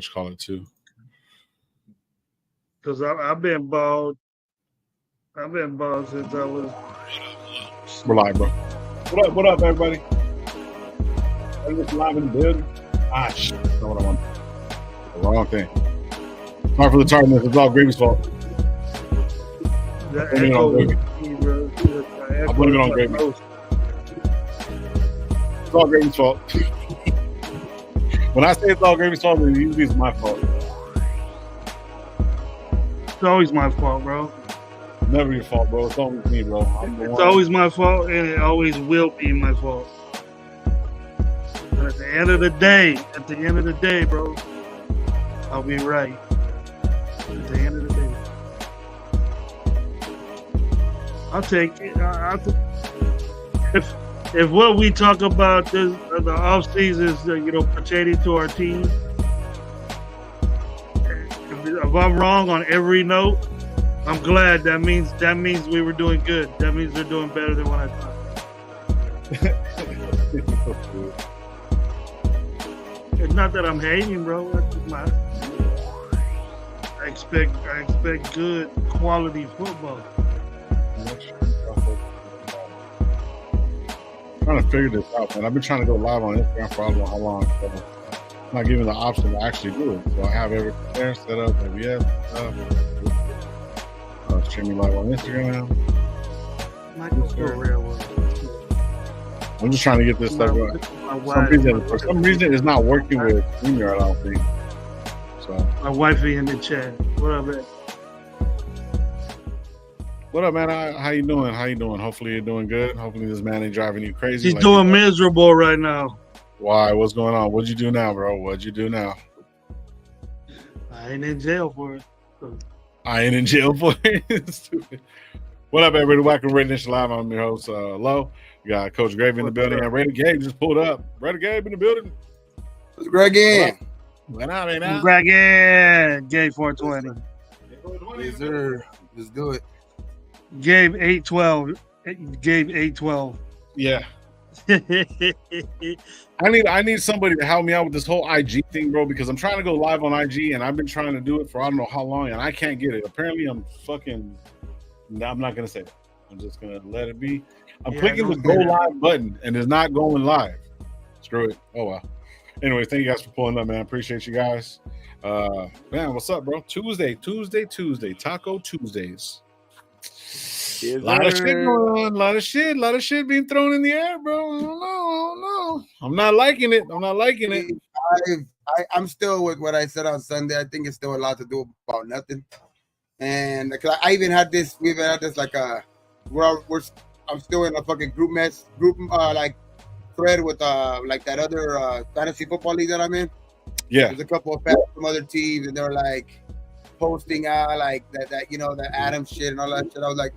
too. Because I've been bald. I've been bald since I was. We're live, bro. What up, everybody? Are you live in the building? Ah, shit. That's not what I want. The wrong thing. Sorry for the tardiness. It's all Gravy's fault. The I blame it on Gravy. I blame it on Gravy. It's all Gravy's fault. When I say it's all Gravy's fault, it usually is my fault. It's always my fault, bro. Never your fault, bro. It's always me, bro. It's always my fault, and it always will be my fault. But at the end of the day, bro, I'll be right. At the end of the day, I'll take it. If what we talk about this, the off season is pertaining to our team, if I'm wrong on every note, I'm glad. That means we were doing good. That means they're doing better than what I thought. It's not that I'm hating, bro. That's just I expect good quality football. I'm trying to figure this out, man. I've been trying to go live on Instagram for I don't know how long. So I'm not given the option to actually do it. So I have everything there set up. OBS stuff. Streaming live on Instagram. I'm just trying to get this stuff going. For some reason, it's not working with StreamYard, I don't think. So my wifey in the chat. What up, man? What up, man? How you doing? Hopefully you're doing good. Hopefully this man ain't driving you crazy. He's doing miserable right now. Why? What's going on? What'd you do now, bro? I ain't in jail for it. So. I ain't in jail for it. Stupid. What up, everybody? Welcome to RaiderNationLive. I'm your host, Lo. We got Coach Gravy in the building. And Raider Gabe just pulled up. Raider Gabe in the building. It's Greg in. What up, man? Greg in. Gabe 420. Yes, sir. Let's do it. Gabe 812. Gabe 812. Yeah. I need somebody to help me out with this whole IG thing, bro, because I'm trying to go live on IG and I've been trying to do it for I don't know how long and I can't get it. Apparently I'm not gonna say it. I'm just gonna let it be. I'm clicking the go live button and it's not going live. Screw it. Oh well. Anyway, thank you guys for pulling up, man. Appreciate you guys. Man, what's up, bro? Tuesday. Taco Tuesdays. A lot of shit being thrown in the air, bro. I don't know. I'm not liking it. I'm still with what I said on Sunday. I think it's still a lot to do about nothing. And I even had this. We've had this like I'm still in a fucking group like thread with like that other fantasy football league that I'm in. Yeah, there's a couple of fans from other teams, and they're like posting out like that the Adam shit and all that shit. I was like,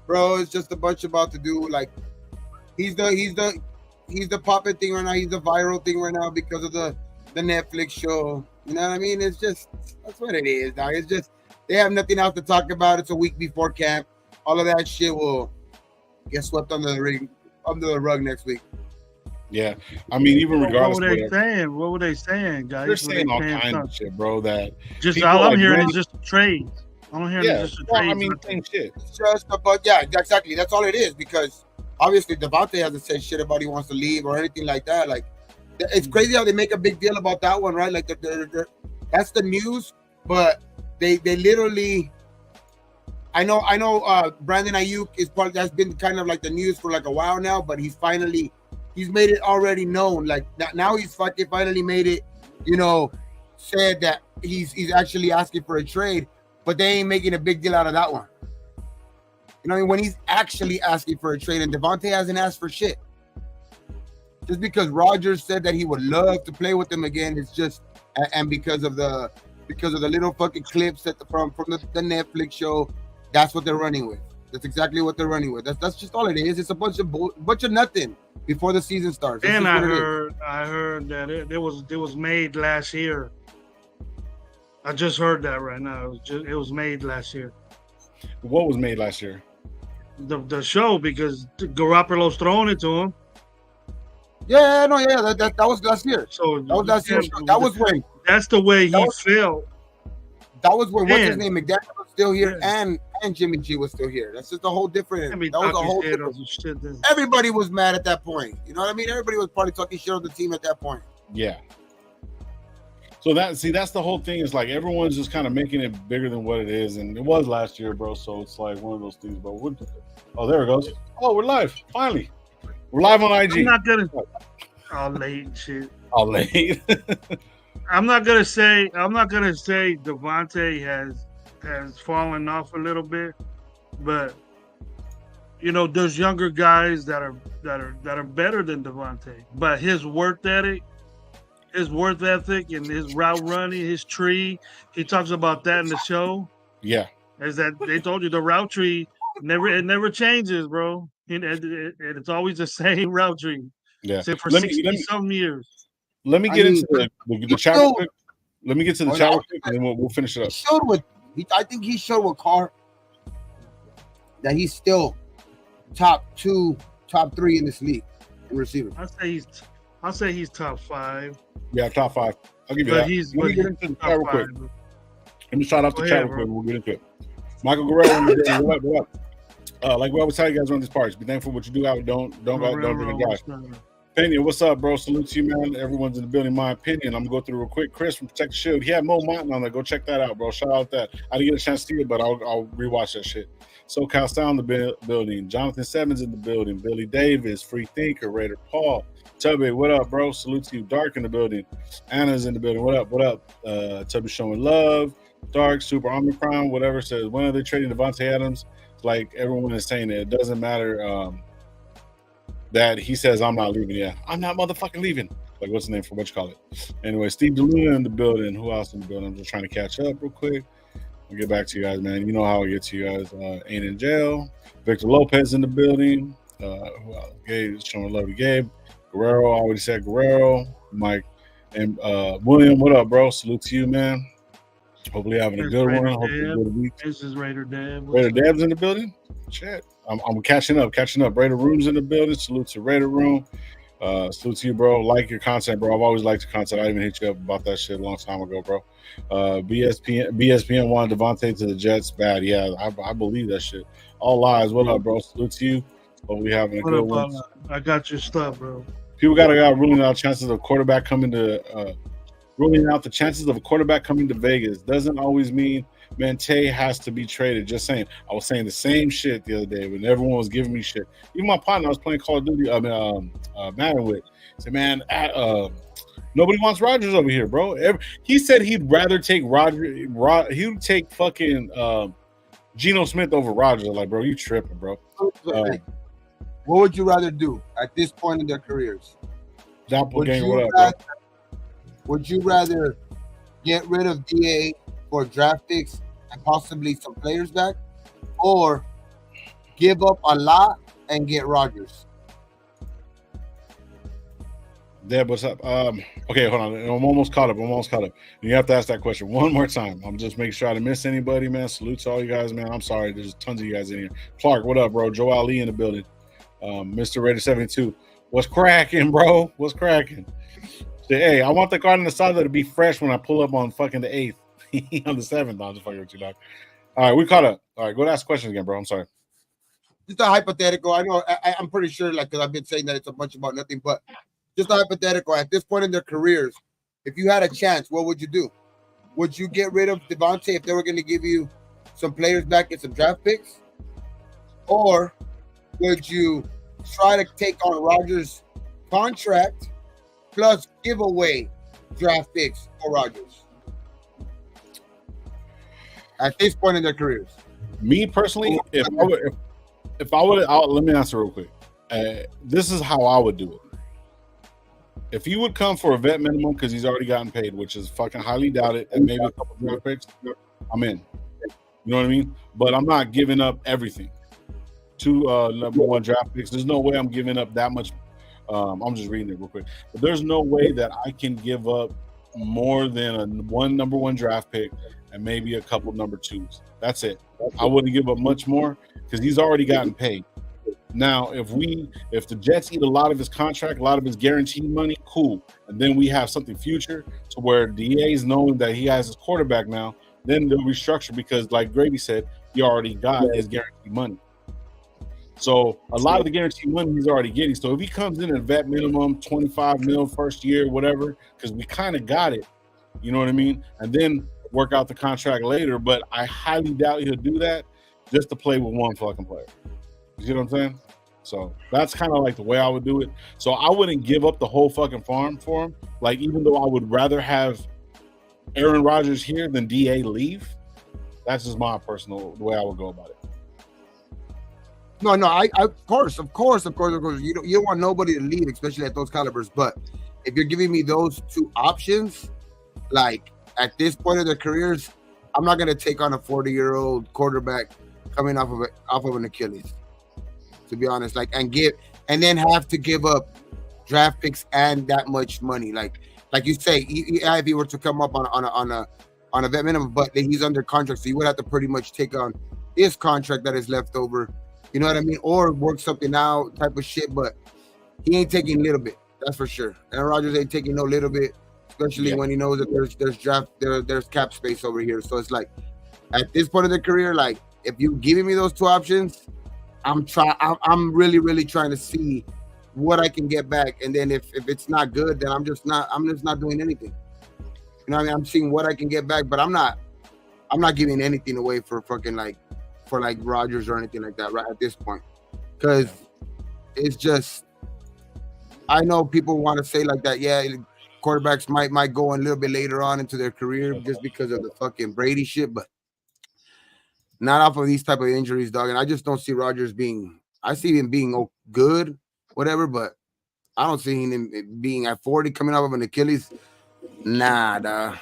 bro, it's just a bunch about to do. Like, he's the poppin' thing right now. He's the viral thing right now because of the Netflix show. You know what I mean? It's just that's what it is, dog. It's just they have nothing else to talk about. It's a week before camp. All of that shit will get swept under the rug next week. Yeah, I mean, even regardless, what were they saying, guys? They're saying all kinds of shit, bro. That just all I'm hearing is just trades. I don't hear just a trade. I mean, same shit. It's just about exactly. That's all it is because obviously Devontae hasn't said shit about he wants to leave or anything like that. Like, it's crazy how they make a big deal about that one, right? Like, that's the news, but they literally. I know. Brandon Ayuk is that's been kind of like the news for like a while now, but he's made it already known. Like now he's finally made it. Said that he's actually asking for a trade. But they ain't making a big deal out of that one. You know what I mean? When he's actually asking for a trade, and Devontae hasn't asked for shit. Just because Rodgers said that he would love to play with him again, it's just and because of the little fucking clips from the Netflix show, that's what they're running with. That's exactly what they're running with. That's just all it is. It's a bunch of nothing before the season starts. And I heard that it was made last year. I just heard that right now. It was made last year. What was made last year? The show, because Garoppolo's throwing it to him. That was last year. So that was last year. That was when that's the way he felt. That was when what's his Man. name, McDaniel was still here, Yeah. and Jimmy G was still here. That's just a whole different. I mean, that was a talking whole shit different. on some shit that- Everybody was mad at that point. You know what I mean? Everybody was probably talking shit on the team at that point. Yeah. So that's the whole thing. Is like everyone's just kind of making it bigger than what it is, and it was last year, bro. So it's like one of those things, bro. Oh, there it goes. Oh, we're live. Finally, we're live on IG. I'm not gonna. All late and shit. All late. I'm not gonna say Devontae has fallen off a little bit, but you know, there's younger guys that are better than Devontae. But his work ethic, and his route running, his tree, he talks about that in the show. Yeah. Is that they told you the route tree never changes, bro. And it's always the same route tree. Yeah. Except for 60 some years. Let me get into the chat real quick. Let me get to the chat real quick, and then we'll finish it up. I think he showed with Carr that he's still top 2, top 3 in this league in receivers. I'll say he's top 5. Yeah, top 5. I'll give you that. Let me get into the chat real quick. Let me start off the chat real quick, and we'll get into it. Michael Guerrero, what up? Like we always tell you guys on these parts, be thankful for what you do out. Don't drink and drive. Opinion, what's up, bro? Salute to you, man. Everyone's in the building. My opinion. I'm gonna go through real quick. Chris from Protect the Shield. He had Mo Mountain on there. Go check that out, bro. Shout out that. I didn't get a chance to see it, but I'll rewatch that shit. SoCal Style in the building. Jonathan Sevens in the building. Billy Davis, Free Thinker, Raider Paul. Tubby, what up, bro? Salute to you. Dark in the building. Anna's in the building. What up? What up? Tubby showing love. Dark, Super Omicron, whatever says. When are they trading Devontae Adams? Like everyone is saying that it doesn't matter. That he says I'm not leaving. Yeah, I'm not motherfucking leaving. Like what's the name for what you call it? Anyway, Steve DeLuna in the building. Who else in the building? I'm just trying to catch up real quick. I'll get back to you guys, man. You know how I get to you guys. Ain't in jail. Victor Lopez in the building. Who else? Gabe showing love to Gabe. Guerrero, I already said Guerrero. Mike and William, what up, bro? Salute to you, man. Hopefully having a good one. Hopefully a good week. This is Raider Dab. Raider Dab's in the building. Shit. I'm catching up. Raider Room's in the building. Salute to Raider Room. Salute to you, bro. Like your content, bro. I've always liked your content. I even hit you up about that shit a long time ago, bro. BSPN wanted Devontae to the Jets. Bad. Yeah, I believe that shit. All lies. What up, bro? Salute to you. Hopefully having a good one. I got your stuff, bro. People got ruling out chances of quarterback coming to ruling out the chances of a quarterback coming to Vegas. Doesn't always mean Mante has to be traded. Just saying. I was saying the same shit the other day when everyone was giving me shit. Even my partner I was playing Call of Duty, Madden with, said, man, nobody wants Rodgers over here, bro. He said he'd rather take he would take fucking Geno Smith over Rodgers. Like, bro, you tripping, bro. What would you rather do at this point in their careers? Would you rather get rid of DA for draft picks and possibly some players back, or give up a lot and get Rodgers? Deb, what's up? Okay, hold on. I'm almost caught up. You have to ask that question one more time. I'm just making sure I didn't miss anybody, man. Salute to all you guys, man. I'm sorry. There's tons of you guys in here. Clark, what up, bro? Joe Ali in the building. Mr. Raider 72. What's cracking, bro? What's cracking? Hey, I want the card on the side to be fresh when I pull up on fucking the 8th. On the 7th. I'm just fucking with you, dog. All right, we caught up. All right, go to ask questions again, bro. I'm sorry. Just a hypothetical. I know I'm pretty sure, like, because I've been saying that it's a bunch about nothing, but just a hypothetical. At this point in their careers, if you had a chance, what would you do? Would you get rid of Devontae if they were going to give you some players back and some draft picks? Or would you try to take on Rodgers' contract plus give away draft picks for Rodgers at this point in their careers? Me personally, if I would, let me answer real quick. This is how I would do it. If he would come for a vet minimum because he's already gotten paid, which is fucking highly doubted, and maybe a couple of draft picks, I'm in. You know what I mean? But I'm not giving up everything. 2 number 1 draft picks. There's no way I'm giving up that much. I'm just reading it real quick. But there's no way that I can give up more than one number 1 draft pick and maybe a couple number 2s. That's it. I wouldn't give up much more because he's already gotten paid. Now, if the Jets eat a lot of his contract, a lot of his guaranteed money, cool. And then we have something future to where DA is knowing that he has his quarterback now, then they'll restructure because, like Grady said, he already got his guaranteed money. So a lot of the guaranteed money he's already getting. So if he comes in at vet minimum, 25 mil first year, whatever, because we kind of got it, you know what I mean? And then work out the contract later. But I highly doubt he'll do that just to play with one fucking player. You see what I'm saying? So that's kind of like the way I would do it. So I wouldn't give up the whole fucking farm for him. Like, even though I would rather have Aaron Rodgers here than DA leave, that's just my personal the way I would go about it. No, I of course. You don't want nobody to leave, especially at those calibers. But if you're giving me those two options, like at this point of their careers, I'm not gonna take on a 40-year-old quarterback coming off of an Achilles. To be honest, and then have to give up draft picks and that much money, like you say, if he were to come up on a vet minimum, but he's under contract, so you would have to pretty much take on his contract that is left over. You know what I mean? Or work something out type of shit, but he ain't taking a little bit. That's for sure. Aaron Rodgers ain't taking no little bit, especially when he knows that there's cap space over here. So it's like, at this point of their career, like, if you're giving me those two options, I'm really, really trying to see what I can get back. And then if it's not good, then I'm just not doing anything. You know what I mean? I'm seeing what I can get back, but I'm not giving anything away for fucking for Rodgers or anything like that right at this point. Because it's just, I know people want to say like that, yeah, quarterbacks might go a little bit later on into their career just because of the fucking Brady shit, but not off of these type of injuries, dog. And I just don't see Rodgers I see him being good, whatever, but I don't see him being at 40 coming off of an Achilles. Nah, dog.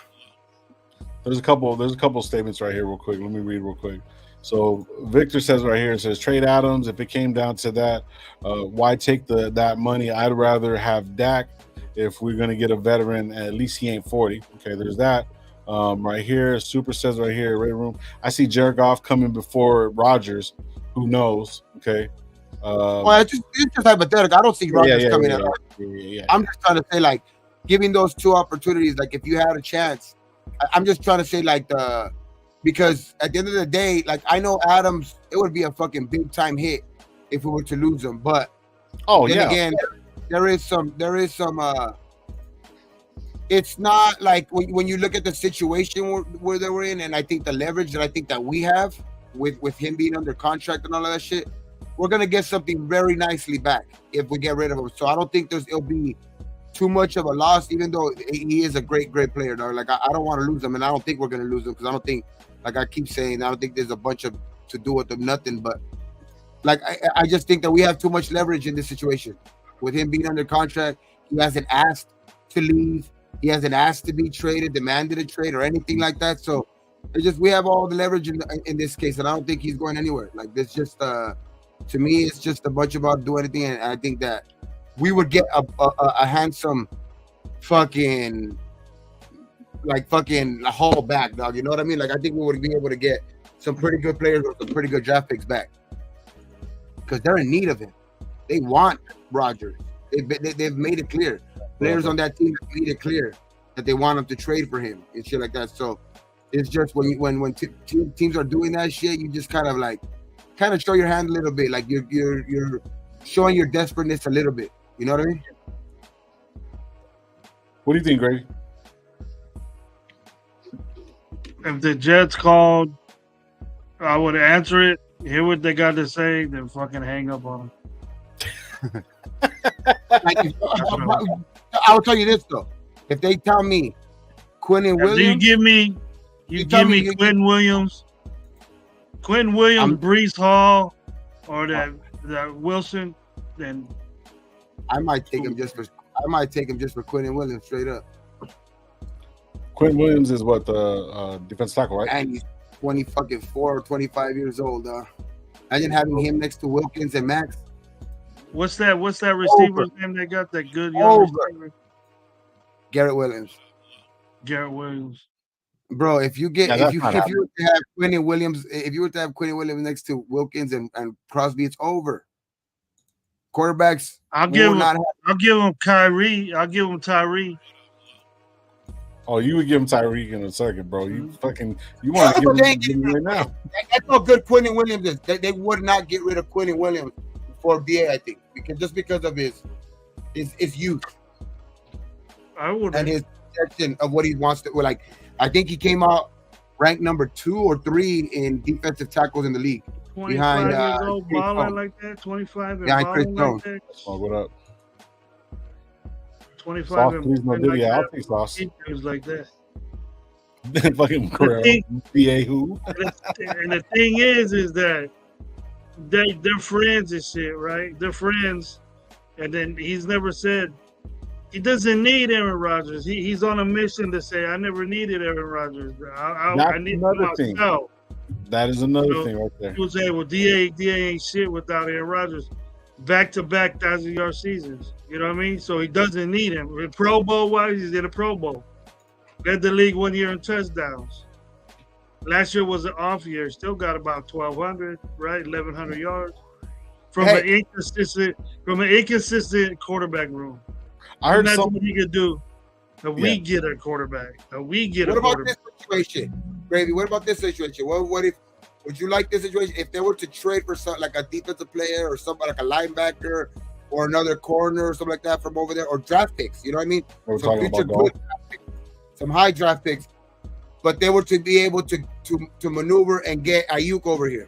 There's a couple statements right here real quick. Let me read real quick. So Victor says right here, it says, trade Adams. If it came down to that, why take that money? I'd rather have Dak if we're going to get a veteran. At least he ain't 40. Okay, there's that. Right here, Super says right here, Red Room, I see Jared Goff coming before Rodgers. Who knows? Okay. Well, it's just hypothetical. I don't see Rodgers coming at all. I'm just trying to say, like, giving those two opportunities, like, if you had a chance, I'm just trying to say, like, because at the end of the day, like, I know Adams, it would be a fucking big time hit if we were to lose him. But again, there is some it's not like when you look at the situation where they were in, and I think the leverage that we have with him being under contract and all of that shit, we're gonna get something very nicely back if we get rid of him. So I don't think it'll be too much of a loss, even though he is a great player, dog. Like, I don't want to lose him, and I don't think we're gonna lose him, because I don't think, like I keep saying, I don't think there's a bunch of to do with them nothing, but like I just think that we have too much leverage in this situation with him being under contract. He hasn't asked to leave. He hasn't asked to be traded, demanded a trade or anything like that. So it's just, we have all the leverage in this case, and I don't think he's going anywhere. Like, this just to me, it's just a bunch about do anything, and I think that we would get a handsome fucking haul back, dog. You know what I mean? Like, I think we would be able to get some pretty good players or some pretty good draft picks back, because they're in need of him. They want Rodgers. They've made it clear. Players on that team have made it clear that they want him to trade for him and shit like that. So it's just when teams are doing that shit, you just kind of show your hand a little bit, like you're showing your desperateness a little bit. You know what I mean? What do you think, Grady? If the Jets called, I would answer it, hear what they got to say, then fucking hang up on them. I'll tell you this though: if they tell me Quinn Williams, you give me Quinn Williams, Breece Hall, or that Wilson, then I might take him just for Quinn Williams, straight up. Quinn Williams is what, the defense tackle, right? And he's 24 or 25 years old. Imagine having him next to Wilkins and Max. What's that receiver's name they got? That good young receiver? Garrett Williams. Bro, if you were to have Quinn Williams next to Wilkins and Crosby, it's over. quarterbacks. I'll give him Kyrie. I'll give him Tyree. Oh, you would give him Tyreek in a second, bro. You want to give him right now. That's how good Quentin Williams is. They would not get rid of Quentin Williams for BA, I think, because of his youth. I would. And his projection of what he wants to. Like, I think he came out ranked number 2 or 3 in defensive tackles in the league. 25 years old, balling like that. 25 and balling like that. Oh, what up? 25 Sauce, and please, no like video. that. I'll take Sauce. He was like that. Fucking Carrera. BA who? And the thing is that they're friends and shit, right? They're friends, and then he's never said he doesn't need Aaron Rodgers. He's on a mission to say, I never needed Aaron Rodgers. I need myself. Thing. That is another thing right there. People say, well, DA ain't shit without Aaron Rodgers. Back-to-back 1,000-yard seasons. You know what I mean? So he doesn't need him. In Pro Bowl-wise, he's in a Pro Bowl. Led the league 1 year in touchdowns. Last year was an off year. Still got about 1,200, right? 1,100 yards from an inconsistent quarterback room. I heard that's something what he could do. We get a quarterback. What about this situation, Gravy? What about this situation? What if? Would you like this situation if they were to trade for something like a defensive player or somebody like a linebacker or another corner or something like that from over there, or draft picks? You know what I mean? Some future good draft picks, some high draft picks, but they were to be able to maneuver and get Ayuk over here.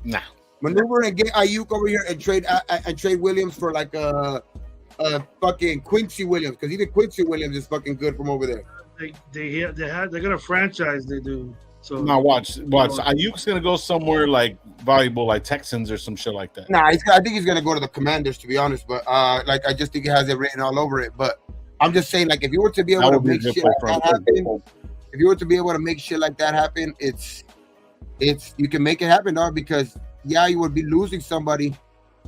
Nah. Maneuver and get Ayuk over here and trade Williams for like a fucking Quincy Williams, because even Quincy Williams is fucking good from over there. They're gonna franchise. They do. So now watch. Ayuk's gonna go somewhere like valuable, like Texans or some shit like that. Nah, I think he's gonna go to the Commanders, to be honest. But like, I just think he has it written all over it. But I'm just saying, like, if you were to be able to make shit like that happen, if you were to be able to make shit like that happen, it's you can make it happen, dog. Because you would be losing somebody,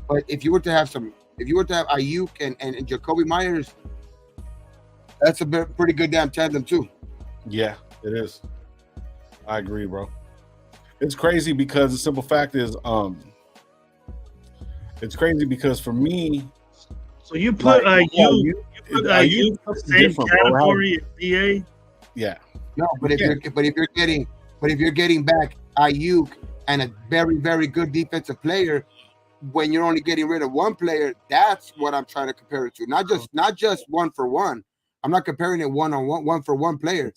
but if you were to have Ayuk and Jacoby Myers, that's a pretty good damn tandem too. Yeah, it is. I agree, bro. It's crazy because the simple fact is, it's crazy because for me, so you put Ayuk the same category as DA. Yeah. No, but if you're getting back Ayuk and a very, very good defensive player, when you're only getting rid of one player, that's what I'm trying to compare it to. Not just one for one. I'm not comparing it one for one player.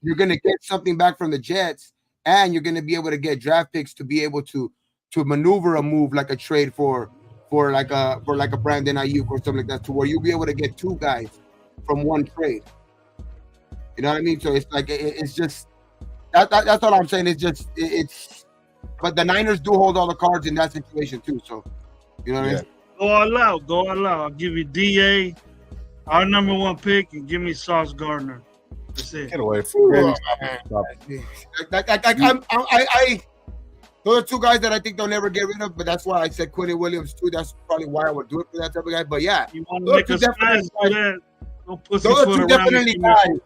You're gonna get something back from the Jets, and you're gonna be able to get draft picks to be able to maneuver a move like a trade for like a Brandon Ayuk or something like that, to where you'll be able to get 2 guys from one trade. You know what I mean? So it's like it's just that's all I'm saying. But the Niners do hold all the cards in that situation too. So you know what I mean? Go all out. I'll give you DA, our number 1 pick, and give me Sauce Gardner. That's it. Get away from those are 2 guys that I think they'll never get rid of, but that's why I said Quentin Williams too. That's probably why I would do it for that type of guy. But yeah, you want to make a splash for that? Those are 2 definitely guys.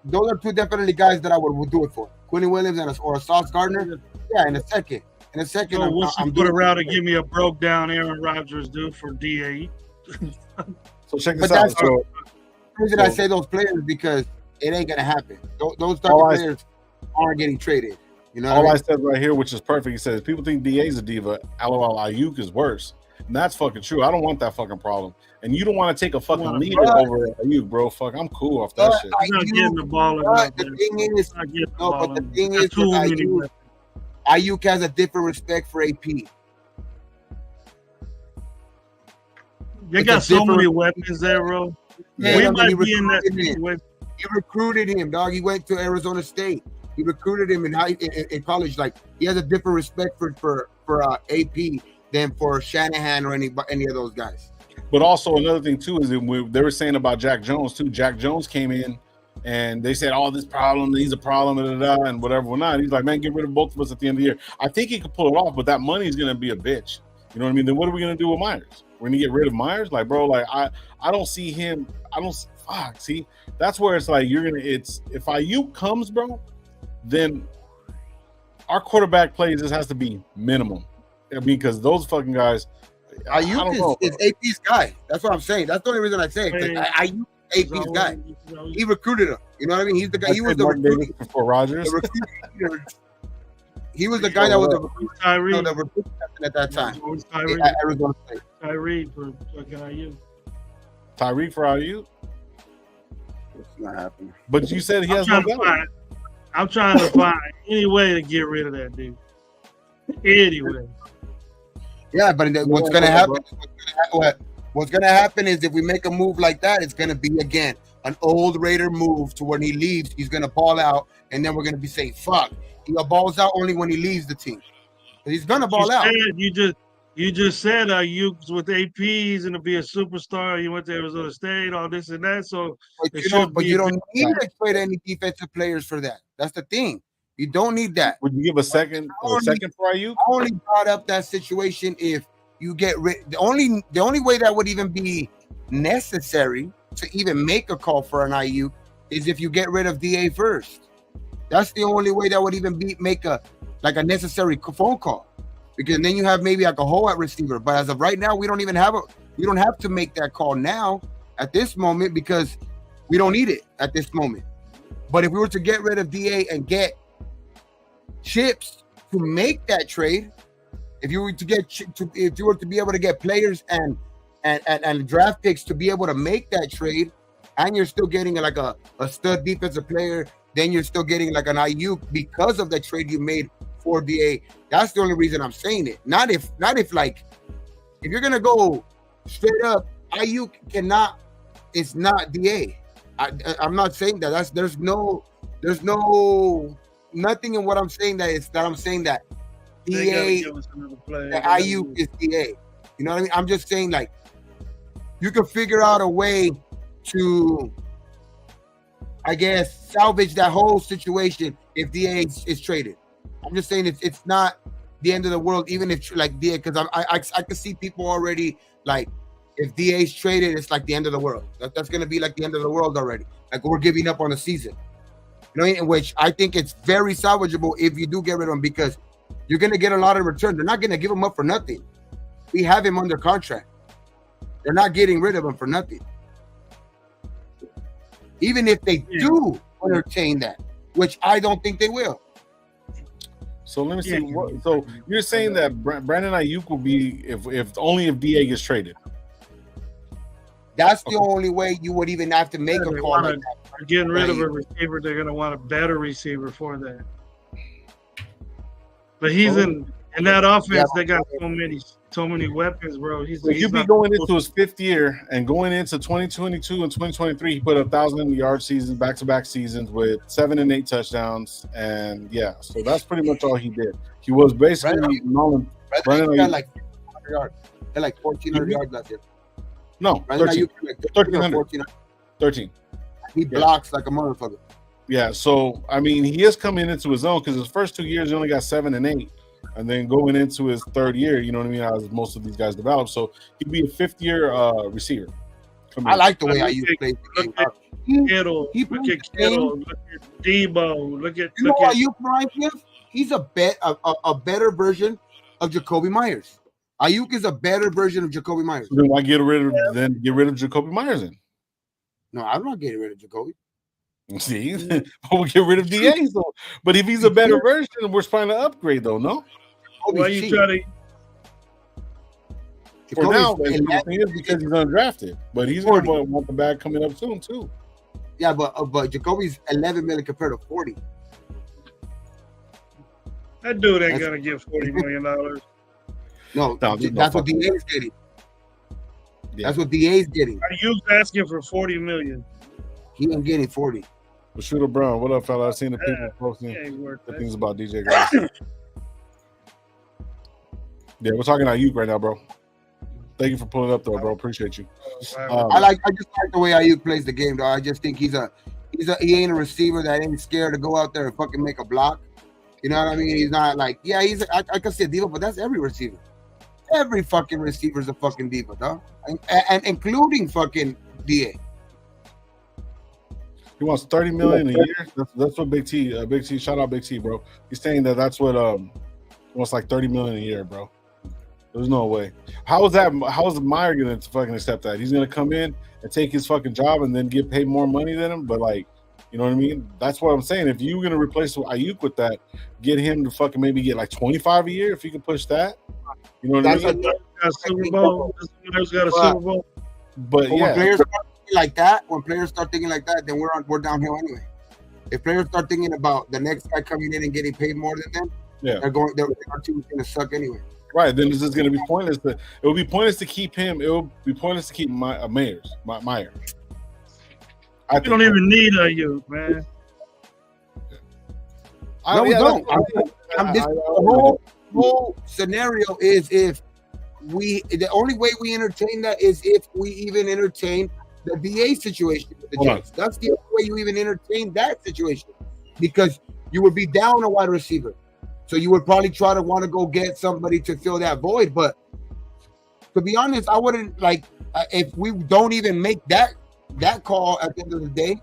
Those are 2 definitely guys that I would do it for. Quentin Williams or a Sauce Gardner. Yeah, in a second. So I'm put around to give me a broke down Aaron Rodgers, dude, for DA. So check this out. The reason I say those players, because it ain't gonna happen. Those type of players aren't getting traded. You know, all I said right here, which is perfect. He says people think DA's a diva. LOL, Ayuk is worse, and that's fucking true. I don't want that fucking problem, and you don't want to take a fucking leader over Ayuk, bro. Fuck, I'm cool off that shit. He's not getting the ball. But the thing is, with Ayuk has a different respect for AP. They got so many weapons there, bro. Yeah, we might be in that situation. He recruited him, dog. He went to Arizona State. He recruited him in college. Like, he has a different respect for AP than for Shanahan or any of those guys. But also another thing too is that they were saying about Jack Jones too. Jack Jones came in and they said, "Oh, this problem, he's a problem," and whatever. Well, not. He's like, "Man, get rid of both of us at the end of the year." I think he could pull it off, but that money is going to be a bitch. You know what I mean? Then what are we going to do with Myers? We're going to get rid of Myers? Like, bro, like I don't see him. See, that's where it's like if Ayuk comes, bro, then our quarterback play just has to be minimum. I mean, because those fucking guys. Ayuk is AP's guy. That's what I'm saying. That's the only reason I say it. Ayuk is AP's guy. He recruited him. You know what I mean? He's the guy. He was the recruiting for Rodgers. He was the guy that was the recruiting captain at that time. At Arizona State. Tyreek for fucking Ayuk. Tyreek for Ayuk? It's not happening. But you said he has no value. I'm trying to find any way to get rid of that dude. Anyway. Yeah, but what's going to happen? What's going to happen is if we make a move like that, it's going to be again an old Raider move to when he leaves, he's going to ball out, and then we're going to be saying, "Fuck." He balls out only when he leaves the team. But he's going to ball out. You just said you with AP, he's going to be a superstar. You went to Arizona State, all this and that. So, but you don't need to trade any defensive players for that. That's the thing. You don't need that. Would you give a second for Ayuk? I only brought up that situation if you get rid. The only way that would even be necessary to even make a call for an Ayuk is if you get rid of DA first. That's the only way that would even make a necessary phone call, because then you have maybe like a hole at receiver. But as of right now, we don't have to make that call now at this moment because we don't need it at this moment. But if we were to get rid of DA and get chips to make that trade, if you were to be able to get players and draft picks to be able to make that trade, and you're still getting like a stud defensive player, then you're still getting like an Ayuk because of the trade you made for DA. That's the only reason I'm saying it. Not if like if you're gonna go straight up, Ayuk cannot. It's not DA. I'm not saying that. There's no nothing in what I'm saying I'm saying that DA that Ayuk is DA. You know what I mean? I'm just saying like you can figure out a way to, I guess, salvage that whole situation if DA is traded. I'm just saying it's not the end of the world, even if like DA, because I can see people already like if DA is traded, it's like the end of the world. That's going to be like the end of the world already. Like we're giving up on the season. You know, in which I think it's very salvageable if you do get rid of him because you're going to get a lot of return. They're not going to give him up for nothing. We have him under contract. They're not getting rid of him for nothing. Even if they do entertain that, which I don't think they will. So let me see. So you're saying that Brandon Ayuk will be if only if DA gets traded. That's the only way you would even have to make a call like that. Getting rid of a receiver, they're going to want a better receiver for that. But he's in that offense. They got so many weapons, bro. He'll be going into his fifth year, and going into 2022 and 2023, he put 1,000-yard seasons, back-to-back seasons with 7 and 8 touchdowns, and so that's pretty much all he did. He was basically Nolan. Brandon got like 1,400 yards. He had like 1,400 yards last year. No, 1,300. 13. He blocks like a motherfucker. Yeah, so I mean, he is coming into his own because his first 2 years he only got 7 and 8, and then going into his third year, you know what I mean, as most of these guys develop. So he'd be a fifth-year receiver. I like the way I use play. Look at Kittle, look at Debo, look at Ayuk reminds me of? He's a better version of Jacoby Myers. Ayuk is a better version of Jacoby Myers. Then why get rid of Jacoby Myers then? No, I'm not getting rid of Jacoby. See, we'll get rid of DA. So, but if he's a better version, we're trying to upgrade, though. No. Why you trying to? For now, because he's undrafted, but he's going to want the bag coming up soon too. Yeah, but Jacoby's 11 million compared to 40. That dude ain't gonna get $40 million. No, that's what DA is getting. Yeah. That's what DA is getting. Are you asking for $40 million? He ain't getting 40. Well, Shooter Brown, what up, fella? I seen the people posting things about DJ guys. Yeah, we're talking Ayuk right now, bro. Thank you for pulling up, though, bro. Appreciate you. I just like the way Ayuk plays the game, though. I just think he ain't a receiver that ain't scared to go out there and fucking make a block. You know what I mean? He's not like, I can say a diva, but that's every receiver. Every fucking receiver is a fucking diva, dog, and including fucking DA. He wants $30 million a year. That's what Big T. Shout out Big T, bro. He's saying that's what wants like $30 million a year, bro. There's no way. How is that? How is Meyer going to fucking accept that? He's going to come in and take his fucking job and then get paid more money than him. But like, you know what I mean? That's what I'm saying. If you're going to replace Ayuk with that, get him to fucking maybe get like 25 a year if you can push that. You know what I mean? Got a Super Bowl. Got a Super Bowl. But when yeah, players start thinking like that, then we're downhill anyway. If players start thinking about the next guy coming in and getting paid more than them, yeah, our team's going to suck anyway. Right, then this is going to be pointless. It will be pointless to keep him. It will be pointless to keep Meyer. We don't even need you, man. No, we don't. The whole scenario is the only way we entertain that is if we even entertain the DA situation with the Jets. That's the only way you even entertain that situation, because you would be down a wide receiver. So you would probably try to want to go get somebody to fill that void. But to be honest, I wouldn't if we don't even make that call at the end of the day,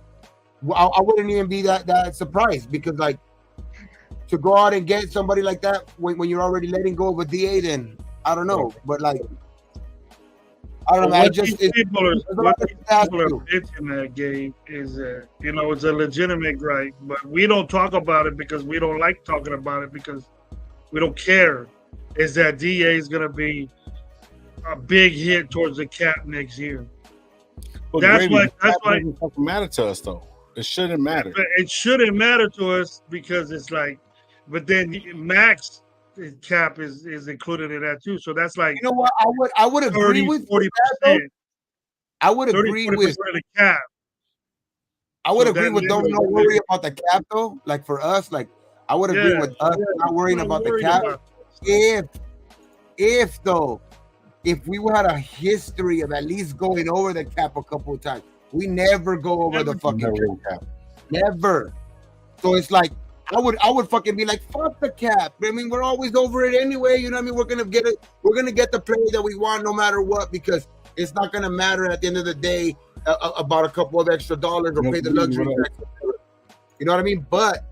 I wouldn't even be that surprised, because like to go out and get somebody like that when you're already letting go of a DA, then I don't know. But like, I don't know. What people are pitching that game is it's a legitimate gripe, but we don't talk about it because we don't like talking about it because we don't care. Is that DA is going to be a big hit towards the cap next year? Well, that's why it doesn't matter to us though. It shouldn't matter. It shouldn't matter to us because it's like, but then max cap is included in that too. So that's like, you know what, I would agree with 40%. I would agree with the cap. I would agree with don't worry about the cap though. Like for us, like I would agree with us not worrying about the cap. If we had a history of at least going over the cap a couple of times, we never go over the fucking cap. Never. So it's like I would fucking be like, fuck the cap. I mean, we're always over it anyway. You know what I mean? We're gonna get it. We're gonna get the player that we want no matter what, because it's not gonna matter at the end of the day about a couple of extra dollars or pay the luxury tax. You know what I mean? But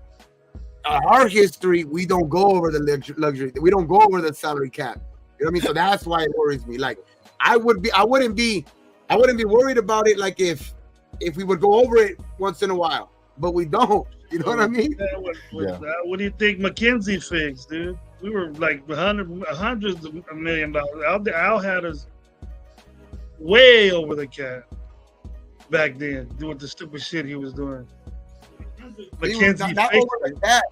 our history, we don't go over the luxury. We don't go over the salary cap. You know what I mean? So that's why it worries me. Like I wouldn't be worried about it. Like if we would go over it once in a while, but we don't. You know what I mean? What do you think McKenzie fixed, dude? We were like hundreds of $1 million. Al had us way over the cap back then, doing the stupid shit he was doing. McKenzie not over the cap,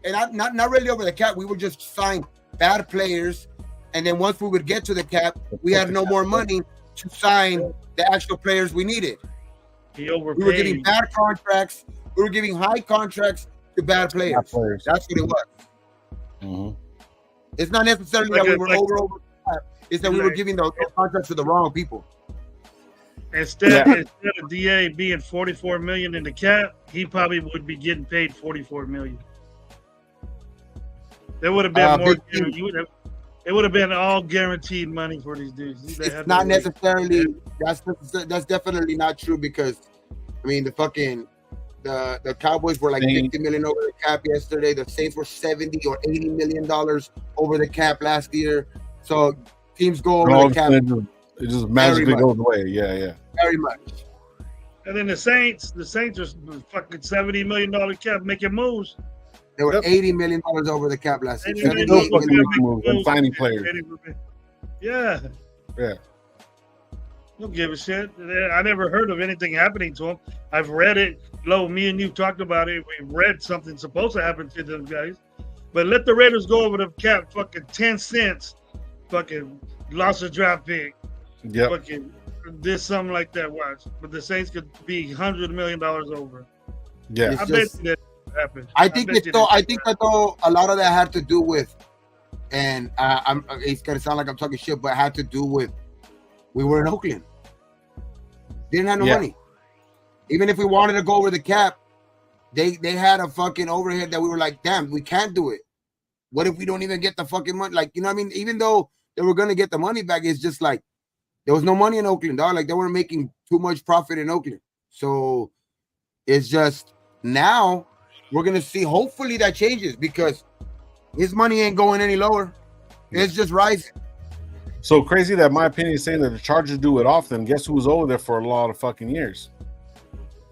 and not really over the cap. We would just sign bad players, and then once we would get to the cap, we had no more money to sign the actual players we needed. He overpaid. We were giving bad contracts. We were giving high contracts to bad players. That's what it was. Mm-hmm. It's not necessarily that we were over the cap. It's that we were giving those contracts to the wrong people. Instead of DA being $44 million in the cap, he probably would be getting paid $44 million. There would have been more. It would have been all guaranteed money for these dudes. It's not necessarily. That's definitely not true, because I mean the Cowboys were like $50 million over the cap yesterday. The Saints were $70 or $80 million over the cap last year. So teams go over the cap. It just magically goes away. Yeah. Very much. And then the Saints are fucking $70 million cap making moves. They were $80 million over the cap last year. Signing players. Yeah. Don't give a shit. I never heard of anything happening to him. I've read it. Me and you talked about it. We read something supposed to happen to them guys. But let the Raiders go over the cap fucking 10 cents. Fucking lost a draft pick. Yeah. Fucking did something like that. Watch. But the Saints could be $100 million over. Yeah. I bet that happened. I think that though a lot of that had to do with, and it's gonna sound like I'm talking shit, but it had to do with we were in Oakland. Didn't have no money. Even if we wanted to go over the cap, they had a fucking overhead that we were like, damn, we can't do it. What if we don't even get the fucking money? Like, you know what I mean? Even though they were gonna get the money back, it's just like there was no money in Oakland, dog. Like they weren't making too much profit in Oakland. So it's just now we're gonna see. Hopefully that changes, because his money ain't going any lower. It's just rising. So crazy that my opinion is saying that the Chargers do it often. Guess who was over there for a lot of fucking years?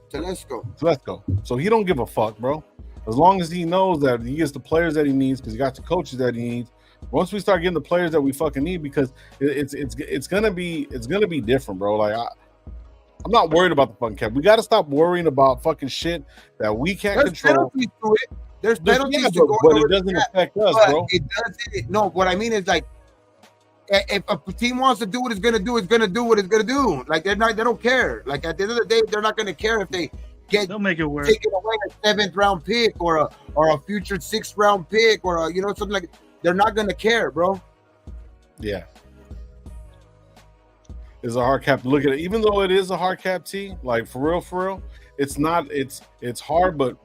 Telesco. So he don't give a fuck, bro. As long as he knows that he gets the players that he needs, because he got the coaches that he needs. Once we start getting the players that we fucking need, because it's gonna be different, bro. Like I'm not worried about the fucking cap. We got to stop worrying about fucking shit that we can't control. Penalties to it. There's penalties to go, but it doesn't affect us, bro. It doesn't. No, what I mean is like, if a team wants to do what it's gonna do, it's gonna do what it's gonna do. Like they don't care. Like at the end of the day, they're not gonna care if they they'll make it work. Taking away a 7th round pick or a future 6th round pick or something like. They're not gonna care, bro. Yeah. It's a hard cap to look at it. Even though it is a hard cap, T, like for real, it's not. It's hard, but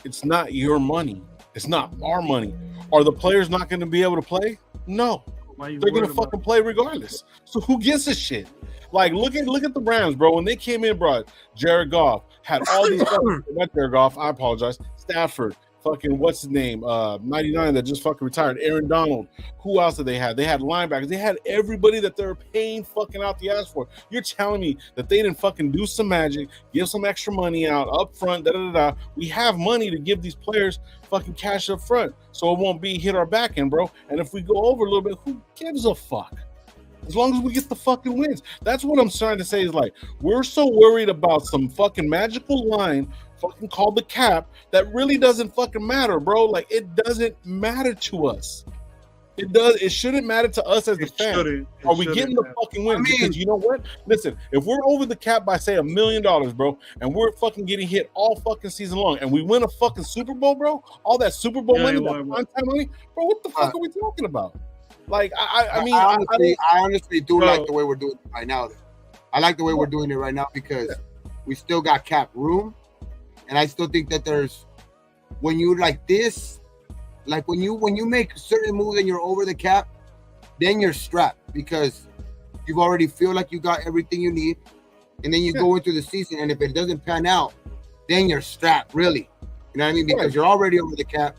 it's not your money. It's not our money. Are the players not going to be able to play? No, they're going to fucking play regardless. So who gives a shit? Like look at the Rams, bro. When they came in, bro, Jared Goff had all these. Not Jared Goff. I apologize. Stafford. Fucking what's his name? 99 that just fucking retired. Aaron Donald. Who else did they have? They had linebackers. They had everybody that they're paying fucking out the ass for. You're telling me that they didn't fucking do some magic, give some extra money out up front. We have money to give these players fucking cash up front, so it won't be hit our back end, bro. And if we go over a little bit, who gives a fuck? As long as we get the fucking wins. That's what I'm trying to say. Is like we're so worried about some fucking magical line fucking called the cap that really doesn't fucking matter, bro. Like it doesn't matter to us. It shouldn't matter to us as the fan. Are we getting the fucking win? Because you know what? Listen, if we're over the cap by say $1 million, bro, and we're fucking getting hit all fucking season long, and we win a fucking Super Bowl, bro, all that Super Bowl money, that one-time money, bro, what the fuck are we talking about? Like, I mean, I honestly do like the way we're doing it right now. I like the way we're doing it right now because we still got cap room. And I still think that there's when you like this, like when you make certain moves and you're over the cap, then you're strapped because you've already feel like you got everything you need, and then you go into the season, and if it doesn't pan out, then you're strapped, really. You know what I mean? Because you're already over the cap,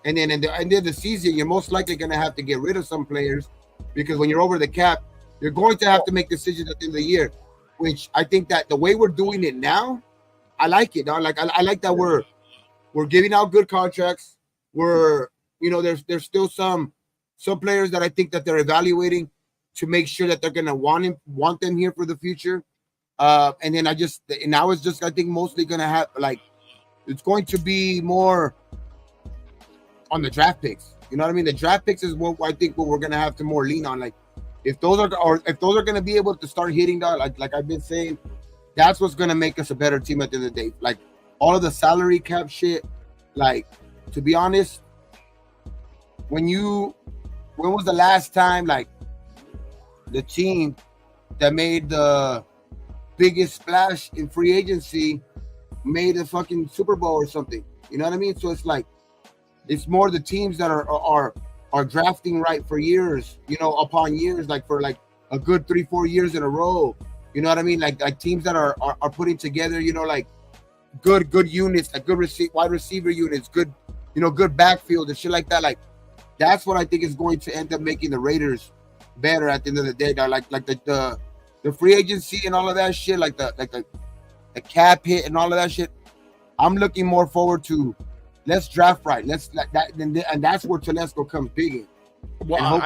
and then at the end of the season, you're most likely gonna have to get rid of some players because when you're over the cap, you're going to have to make decisions at the end of the year, which I think that the way we're doing it now. I like it, dog. Like I like that we're giving out good contracts. We're there's still some players that I think that they're evaluating to make sure that they're gonna want them here for the future. And then now it's just I think mostly gonna have like it's going to be more on the draft picks. You know what I mean? The draft picks is what I think what we're gonna have to more lean on. Like if those are gonna be able to start hitting, dog, like I've been saying. That's what's gonna make us a better team at the end of the day. Like all of the salary cap shit. Like to be honest, when was the last time like the team that made the biggest splash in free agency made a fucking Super Bowl or something? You know what I mean? So it's like it's more the teams that are drafting right for years, upon years, like for like a good 3-4 years in a row. You know what I mean? Like teams that are putting together, like good units, like good wide receiver units, good, good backfield and shit like that. Like that's what I think is going to end up making the Raiders better at the end of the day. Like the free agency and all of that shit, like the cap hit and all of that shit. I'm looking more forward to let's draft right. Let's like that, and that's where Telesco comes big in. Well,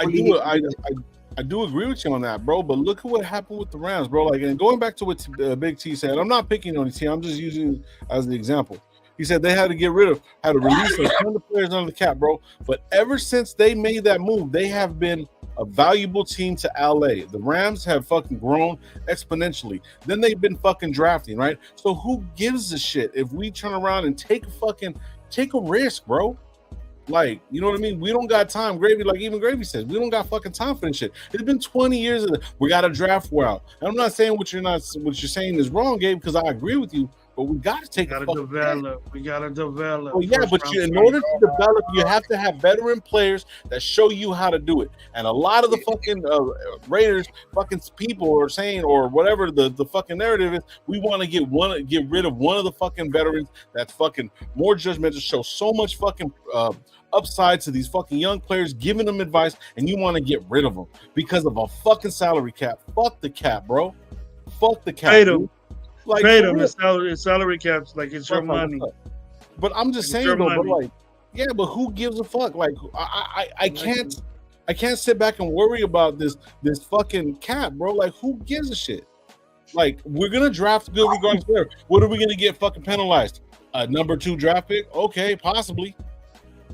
I do agree with you on that, bro. But look at what happened with the Rams, bro. Like, and going back to what Big T said, I'm not picking on the team. I'm just using it as the example. He said they had to release a ton of players under the cap, bro. But ever since they made that move, they have been a valuable team to LA. The Rams have fucking grown exponentially. Then they've been fucking drafting, right? So who gives a shit if we turn around and take a risk, bro? Like, you know what I mean? We don't got time. Gravy, like even Gravy says, we don't got fucking time for this shit. It's been 20 years of we got a draft well. And I'm not saying what you're saying is wrong, Gabe, because I agree with you. but we got to take We a gotta fucking develop. We gotta develop. Well, yeah, First but round in pick. order to develop, you have to have veteran players that show you how to do it. And a lot of the fucking Raiders, fucking people are saying, or whatever the fucking narrative is, we want to get rid of one of the fucking veterans that's fucking more judgmental, show so much fucking upside to these fucking young players, giving them advice, and you want to get rid of them because of a fucking salary cap. Fuck the cap, bro. Fuck the cap. Trade them. Like, Trade them. Salary caps like it's your money. But I'm just saying though, bro, like, yeah, but who gives a fuck? Like, I can't sit back and worry about this fucking cap, bro. Like, who gives a shit? Like, we're gonna draft good regardless. There, what are we gonna get fucking penalized? A number 2 draft pick? Okay, possibly.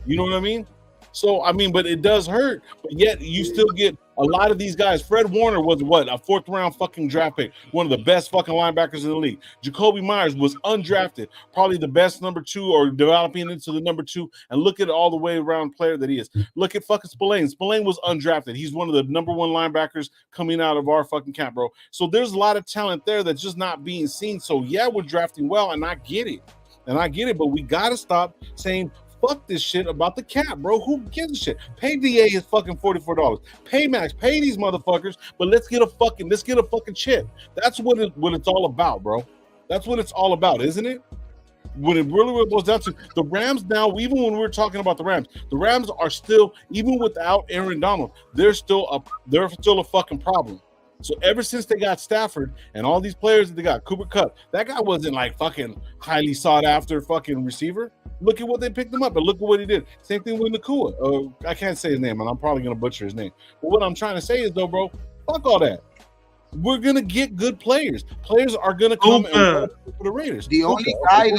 You know what I mean? So I mean, but it does hurt. But yet you still get a lot of these guys. Fred Warner was what, a 4th round fucking draft pick, one of the best fucking linebackers in the league. Jacoby Myers was undrafted, probably the best number 2 or developing into the number 2. And look at all the way around player that he is. Look at fucking Spillane. Spillane was undrafted. He's one of the number 1 linebackers coming out of our fucking camp, bro. So there's a lot of talent there that's just not being seen. So yeah, we're drafting well, and I get it. But we gotta stop saying fuck this shit about the cap, bro. Who gives a shit? Pay DA his fucking $44. Pay Max. Pay these motherfuckers. But let's get a fucking chip. That's what it's all about, bro. That's what it's all about, isn't it? When it really goes down to the Rams now, even when we're talking about the Rams are still, even without Aaron Donald, they're still a fucking problem. So ever since they got Stafford and all these players that they got, Cooper Kupp, that guy wasn't like fucking highly sought after fucking receiver. Look at what they picked him up, and look at what he did. Same thing with Nakua. I can't say his name, and I'm probably gonna butcher his name. But what I'm trying to say is, though, bro, fuck all that. We're gonna get good players. Players are gonna come and for the Raiders. The only guy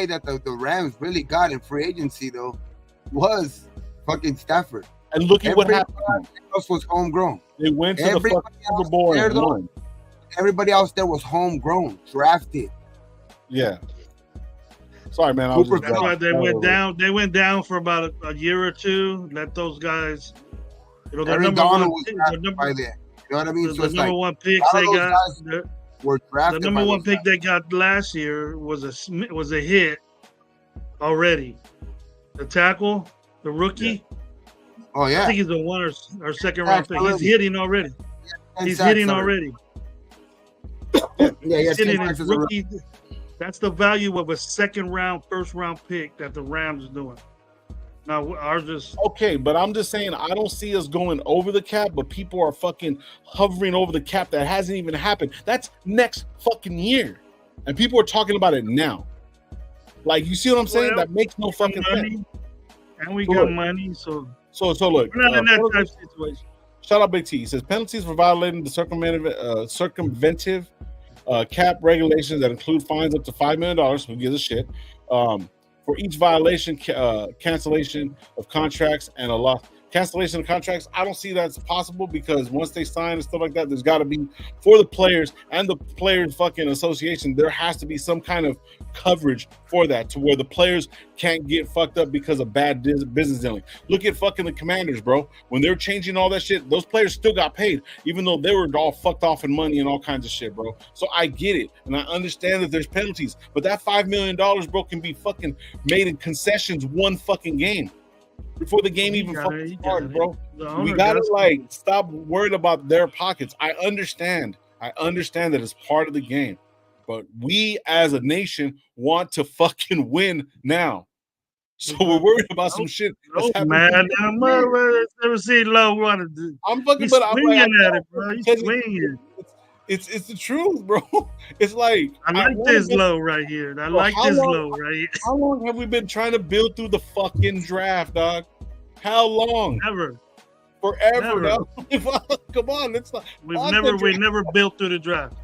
that the Rams really got in free agency though was fucking Stafford. And look at what happened. Everybody else was homegrown. They went to the fucking Super Bowl and won. Everybody else there was homegrown, drafted. Yeah. Sorry, man. That's why they went down. They went down for about a year or two. Let those guys, Aaron Donald was drafted by then. You know what I mean? So the number 1 picks they got were drafted. The number 1 pick they got last year was a hit already. The tackle, the rookie. Oh yeah, I think he's a 1 or 2nd round pick. He's hitting already. He's hitting already. Yeah, he's hitting his rookie. That's the value of a 2nd round, 1st round pick that the Rams is doing. Now ours just okay, but I'm just saying I don't see us going over the cap, but people are fucking hovering over the cap that hasn't even happened. That's next fucking year, and people are talking about it now. Like, you see what I'm saying? That makes no fucking sense. And we got money, so look. We're not in that type of situation. Shout out Big T. He says penalties for violating the circumventive cap regulations that include fines up to $5 million. Who gives a shit? For each violation, cancellation of contracts and a loss. Cancellation of contracts, I don't see that's possible because once they sign and stuff like that, there's got to be, for the players and the players fucking association, there has to be some kind of coverage for that to where the players can't get fucked up because of bad business dealing. Look at fucking the Commanders, bro. When they're changing all that shit, those players still got paid, even though they were all fucked off in money and all kinds of shit, bro. So I get it, and I understand that there's penalties, but that $5 million, bro, can be fucking made in concessions one fucking game. Before the game even fucking starts, bro. We gotta stop worried about their pockets. I understand that it's part of the game, but we as a nation want to fucking win now. So we're worried about some shit. Man, I've never seen Low run. I'm fucking swinging at it, bro. He's swinging. It's the truth, bro. It's like I like this low right here. I like this low right here. How long have we been trying to build through the fucking draft, dog? How long? Never. Forever, dog. Come on, it's not. We never built through the draft.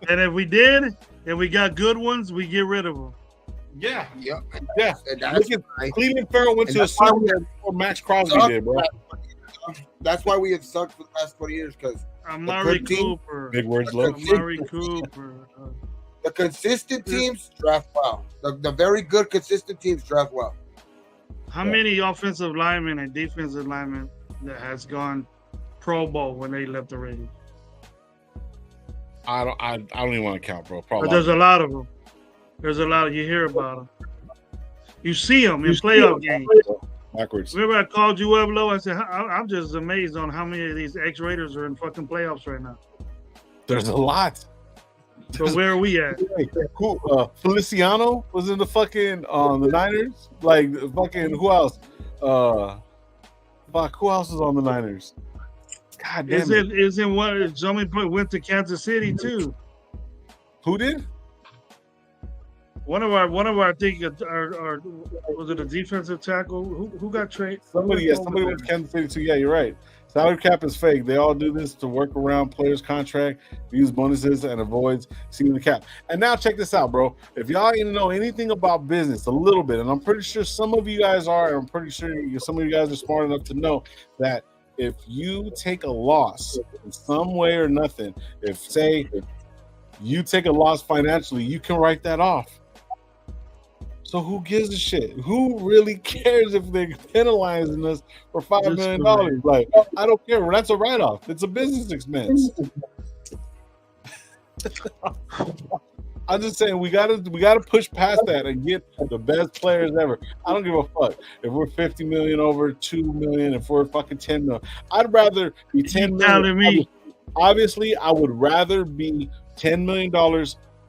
And if we did, and we got good ones, we get rid of them. Yeah. Yeah. Cleveland Farrell went to a Super Bowl before Max Crosby did, bro. That's why we have sucked for the past 20 years, because Amari Cooper. Big words, low. Amari Cooper. The consistent teams draft well. The very good consistent teams draft well. How many offensive linemen and defensive linemen that has gone Pro Bowl when they left the Raiders? I don't even want to count, bro. Probably. But there's a lot of them. There's a lot of you hear about them. You see them in playoff games. Backwards. Remember I called you up low? I said, I'm just amazed on how many of these ex-Raiders are in fucking playoffs right now. There's a lot. So where are we at? Who, Feliciano was in the fucking the Niners? Like fucking who else? Fuck, who else is on the Niners? God damn it. Isn't what somebody went to Kansas City too? Who did? One of our I think our was it a defensive tackle? Who got traded? Somebody went to Kansas City too. Yeah, you're right. Salary cap is fake. They all do this to work around players' contract, use bonuses, and avoids seeing the cap. And now check this out, bro. If y'all didn't know anything about business a little bit, and I'm pretty sure some of you guys are, and I'm pretty sure some of you guys are smart enough to know that if you take a loss in some way or nothing, if you take a loss financially, you can write that off. So who gives a shit? Who really cares if they're penalizing us for $5 million? Like, I don't care. That's a write-off. It's a business expense. I'm just saying we gotta push past that and get the best players ever. I don't give a fuck if we're 50 million over 2 million, if we're fucking 10 million. I'd rather be 10 million. Obviously, I would rather be $10 million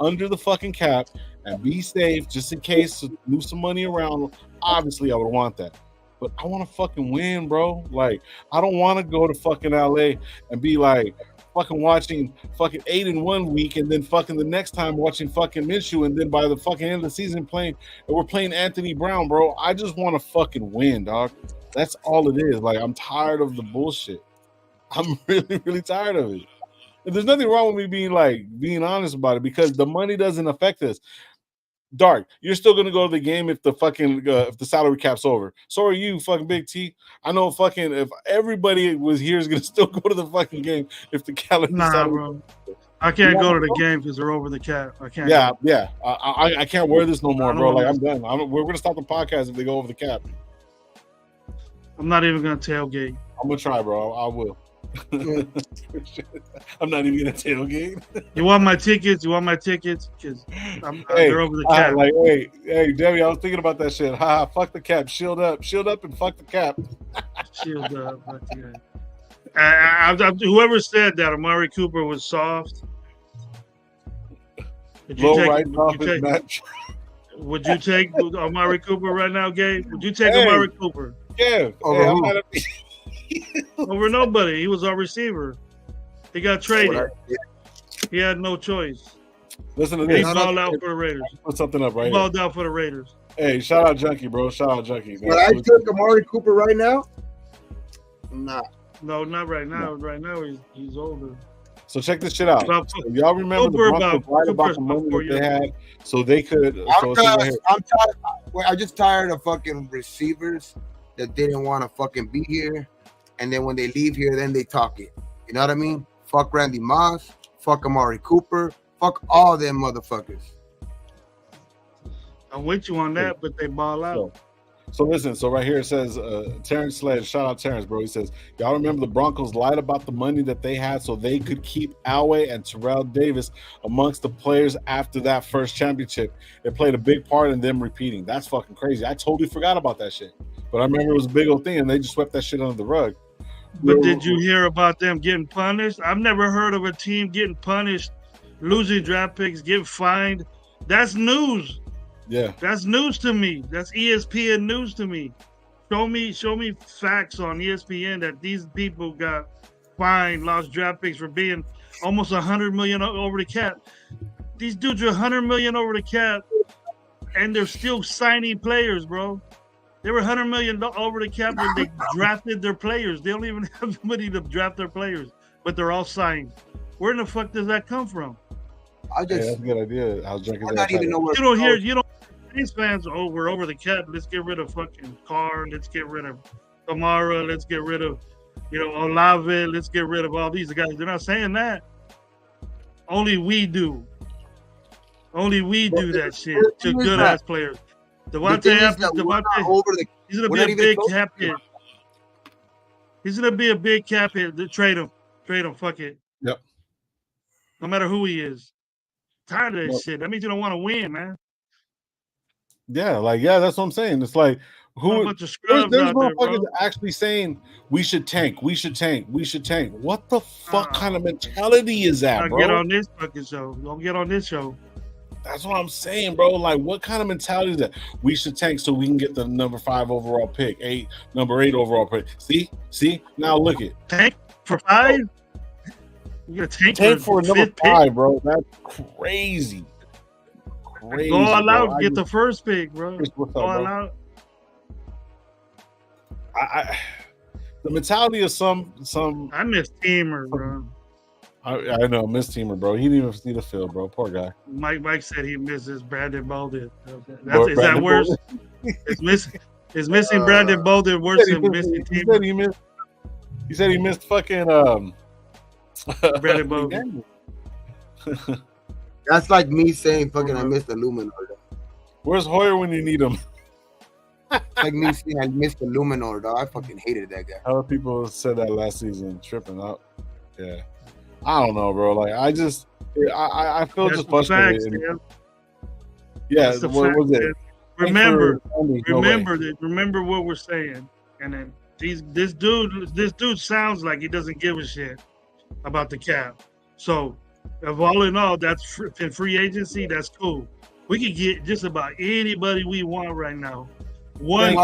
under the fucking cap and be safe just in case to move some money around. Obviously, I would want that. But I want to fucking win, bro. Like, I don't want to go to fucking LA and be like fucking watching fucking 8-1 week and then fucking the next time watching fucking Minshew and then by the fucking end of the season we're playing Anthony Brown, bro. I just want to fucking win, dog. That's all it is. Like, I'm tired of the bullshit. I'm really, really tired of it. And there's nothing wrong with me being honest about it because the money doesn't affect us. Dark, you're still gonna go to the game if the fucking if the salary cap's over. So are you, fucking Big T. I know fucking if everybody was here is gonna still go to the fucking game if the calendar. Nah, bro. I can't go to the game because they're over the cap. I can't. Yeah, yeah. I can't wear this no more, bro. Like, I'm done. We're gonna stop the podcast if they go over the cap. I'm not even gonna tailgate. I'm gonna try, bro. I will. I'm not even gonna tailgate. You want my tickets? Because they're over the cap. Like, hey, Debbie, I was thinking about that shit. Ha, fuck the cap. Shield up, and fuck the cap. Shield up. Fuck the cap. Whoever said that Amari Cooper was soft. Would you take Amari Cooper right now, Gabe? Would you take Amari Cooper? Yeah. Over nobody. He was our receiver. He got traded. He had no choice. Listen to this. He balled out for the Raiders. Put something up right here. Balled out for the Raiders. Hey, shout out Junkie, bro. Shout out Junkie. But I took Amari Cooper right now? Nah. No, not right now. Right now, he's older. So check this shit out. So y'all remember the Broncos lied about the money that they had, so they could. I'm just tired of fucking receivers that didn't want to fucking be here, and then when they leave here, then they talk it. You know what I mean? Fuck Randy Moss. Fuck Amari Cooper. Fuck all them motherfuckers. I'm with you on that, but they ball out. So listen, so right here it says, Terrence Sledge, shout out Terrence, bro. He says, y'all remember the Broncos lied about the money that they had so they could keep Elway and Terrell Davis amongst the players after that first championship. It played a big part in them repeating. That's fucking crazy. I totally forgot about that shit. But I remember it was a big old thing, and they just swept that shit under the rug. But did you hear about them getting punished? I've never heard of a team getting punished, losing draft picks, getting fined. That's news. Yeah, that's news to me. That's ESPN news to me. Show me facts on ESPN that these people got fined, lost draft picks for being almost $100 million over the cap. These dudes are $100 million over the cap, and they're still signing players, bro. They were $100 million over the cap when they drafted their players. They don't even have money to draft their players, but they're all signed. Where in the fuck does that come from? That's a good idea. I was drinking that. You don't these fans, we're over the cap. Let's get rid of fucking Carr. Let's get rid of Kamara. Let's get rid of, Olave. Let's get rid of all these guys. They're not saying that. Only we do. Only we do that shit to good ass players. Devontae, he's gonna be a big cap hit. He's gonna be a big cap hit. Trade him. Fuck it. Yep. no matter who he is. Tired of this shit. That means you don't want to win, man. Yeah, that's what I'm saying. It's like A bunch of scrubs there's out there, motherfuckers bro. actually saying we should tank. What the fuck kind of mentality is that, bro? Get on this fucking show. Don't get on this show. That's what I'm saying, bro. Like, what kind of mentality is that? We should tank so we can get the number 5 overall pick, number 8 overall pick. See? Now look it. Tank for 5? You gonna tank for number 5, pick? Bro. That's crazy. Go all out, get the first pick, bro. Go all out. The mentality of some. I miss Teamer, bro. I know, miss Teamer, bro. He didn't even see the field, bro. Poor guy. Mike said he misses Brandon Bolden. Is that worse? Is missing Brandon Bolden worse than missing Teamer? He said he missed fucking Brandon Bolden. That's like me saying fucking I missed the Luminor. Where's Hoyer when you need him? Like me saying I missed the Luminor, dog. I fucking hated that guy. Other people said that last season, tripping out. Yeah. I don't know, bro. Like, I feel just frustrated. Yeah, what was it? Remember what we're saying. And then this dude sounds like he doesn't give a shit about the cap. So, of all in all, that's in free agency. That's cool. We could get just about anybody we want right now. One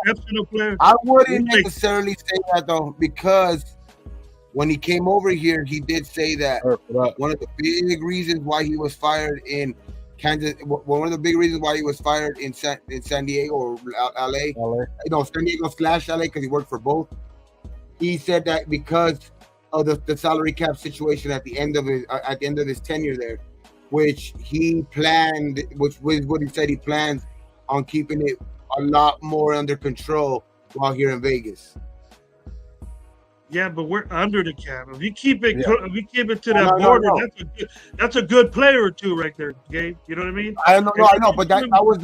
exceptional player. I wouldn't necessarily say that though, because when he came over here, he did say that one of the big reasons why he was fired in Kansas, one of the big reasons why he was fired in San Diego or LA. No, San Diego / LA, because he worked for both. He said that because of the salary cap situation at the end of his tenure there, which he planned, which was what he said he plans on keeping it a lot more under control while here in Vegas. Yeah, but we're under the cap. If you keep it, to that border, that's a good player or two right there, Gabe. You know what I mean? I know, but that was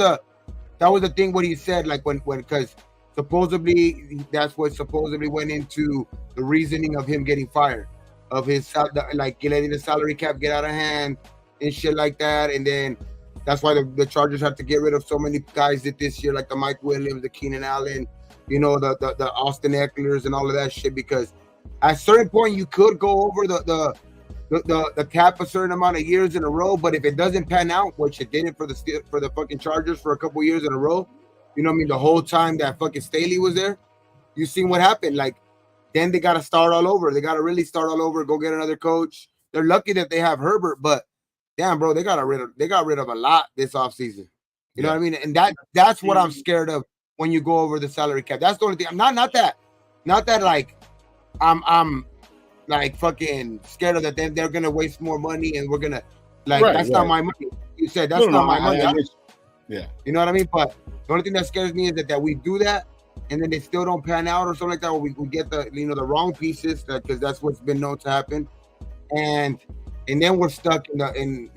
the thing. What he said, like when because supposedly that's what supposedly went into the reasoning of him getting fired, of his like letting the salary cap get out of hand and shit like that, and then that's why the Chargers have to get rid of so many guys this year, like the Mike Williams, the Keenan Allen, you know, the Austin Eckler's and all of that shit, because at a certain point you could go over the cap a certain amount of years in a row, but if it doesn't pan out, which it didn't for the fucking Chargers for a couple years in a row, you know what I mean, the whole time that fucking Staley was there, you seen what happened. Like, then they got to start all over. They got to really start all over, go get another coach. They're lucky that they have Herbert, but damn, bro, they got rid of a lot this offseason. You know what I mean? And that's what I'm scared of when you go over the salary cap. That's the only thing. I'm not that like I'm like fucking scared of that they're gonna waste more money and we're gonna that's not my money. You said that's not my money. You know what I mean? But the only thing that scares me is that we do that and then they still don't pan out or something like that, or we get the the wrong pieces, because that's what's been known to happen. And then we're stuck in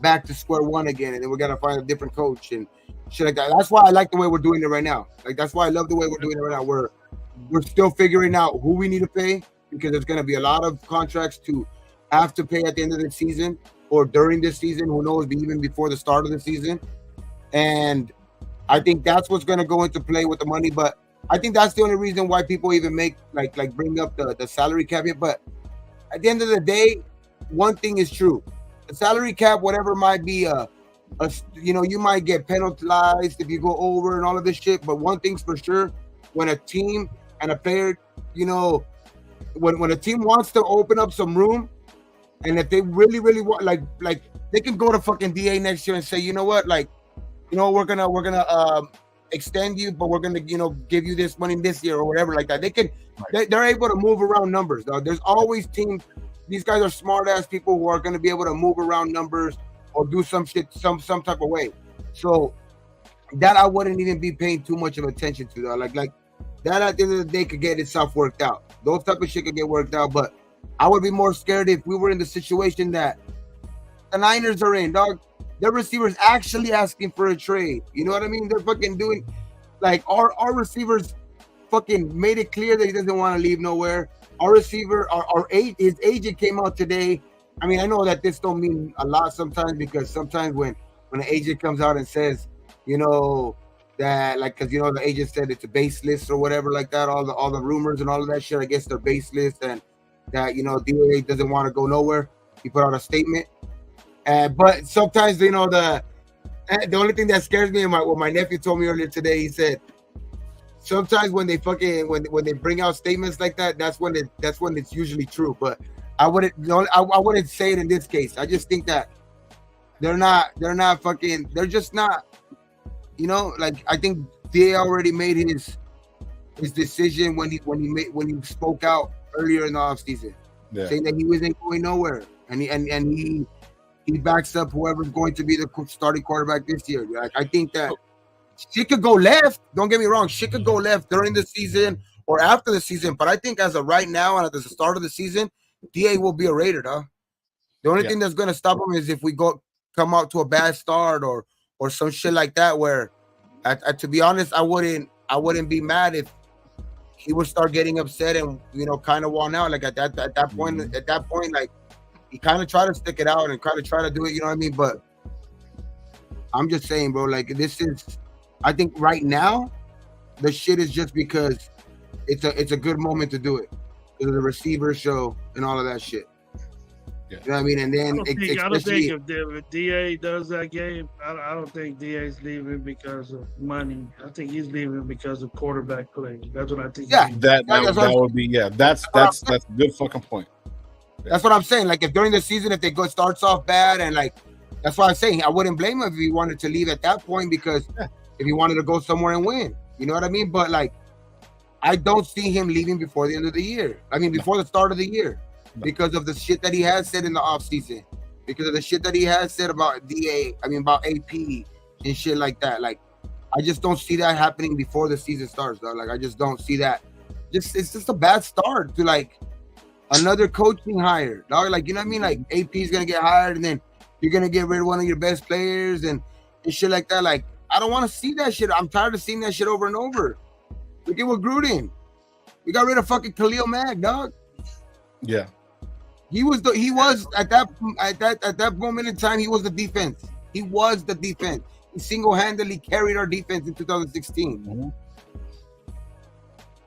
back to square one again, and then we gotta find a different coach and shit like that. That's why I like the way we're doing it right now. Like, that's why I love the way we're doing it right now. We're still figuring out who we need to pay, because there's gonna be a lot of contracts to have to pay at the end of the season or during this season. Who knows? Even before the start of the season. And I think that's what's gonna go into play with the money. But I think that's the only reason why people even make like bring up the salary cap here. But at the end of the day, one thing is true: the salary cap, whatever might be, you might get penalized if you go over and all of this shit. But one thing's for sure: when a team and a player, when a team wants to open up some room, and if they really, really want, like they can go to fucking DA next year and say, you know what, we're gonna extend you, but we're gonna give you this money this year or whatever like that. They're able to move around numbers, though. There's always teams. These guys are smart ass people who are going to be able to move around numbers or do some shit some type of way. So that I wouldn't even be paying too much of attention to, though. Like that at the end of the day could get itself worked out. Those type of shit could get worked out. But I would be more scared if we were in the situation that the Niners are in, dog. Their receivers actually asking for a trade. You know what I mean? They're fucking doing, like, our receivers fucking made it clear that he doesn't want to leave nowhere. Our receiver, his agent came out today I mean, I know that this don't mean a lot sometimes because sometimes when an agent comes out and says, you know, that like because you know the agent said it's a baseless or whatever like that, all the rumors and all of that shit, I guess they're baseless and that you know DA doesn't want to go nowhere. He put out a statement, but sometimes you know the only thing that scares me and what my nephew told me earlier today, he said sometimes when they fucking when they bring out statements like that, that's when it's usually true. But I wouldn't I wouldn't say it in this case. I just think that they're just not, you know, like I think they already made his decision when he spoke out earlier in the offseason, saying that he wasn't going nowhere, and he backs up whoever's going to be the starting quarterback this year. Like, I think that shit could go left. Don't get me wrong, shit could go left during the season or after the season, but I think as of right now and at the start of the season, DA will be a Raider, dog. The only thing that's gonna stop him is if we come out to a bad start or some shit like that. Where, to be honest, I wouldn't be mad if he would start getting upset and you know kind of walk out. Like at that point, like he kind of try to stick it out and kind of try to do it. You know what I mean? But I'm just saying, bro. Like this is, I think right now, the shit is just because it's a good moment to do it because of the receiver show and all of that shit. You know what I mean? And then I don't think if DA does that game, I don't think DA's leaving because of money. I think he's leaving because of quarterback play. That's what I think. Yeah, that would be that's a good fucking point. That's what I'm saying. Like if during the season, if they starts off bad and like that's why I'm saying I wouldn't blame him if he wanted to leave at that point because if he wanted to go somewhere and win, you know what I mean? But like I don't see him leaving before the end of the year. I mean before the start of the year. Because of the shit that he has said in the offseason, because of the shit that he has said about about AP and shit like that. Like, I just don't see that happening before the season starts, though. Like, I just don't see that. It's just a bad start to like another coaching hire, dog. Like, you know what I mean? Like, AP is gonna get hired, and then you're gonna get rid of one of your best players and shit like that. Like, I don't want to see that shit. I'm tired of seeing that shit over and over. Look at what Gruden. We got rid of fucking Khalil Mack, dog. Yeah. He was at that moment in time. He was the defense. He was the defense. He single-handedly carried our defense in 2016.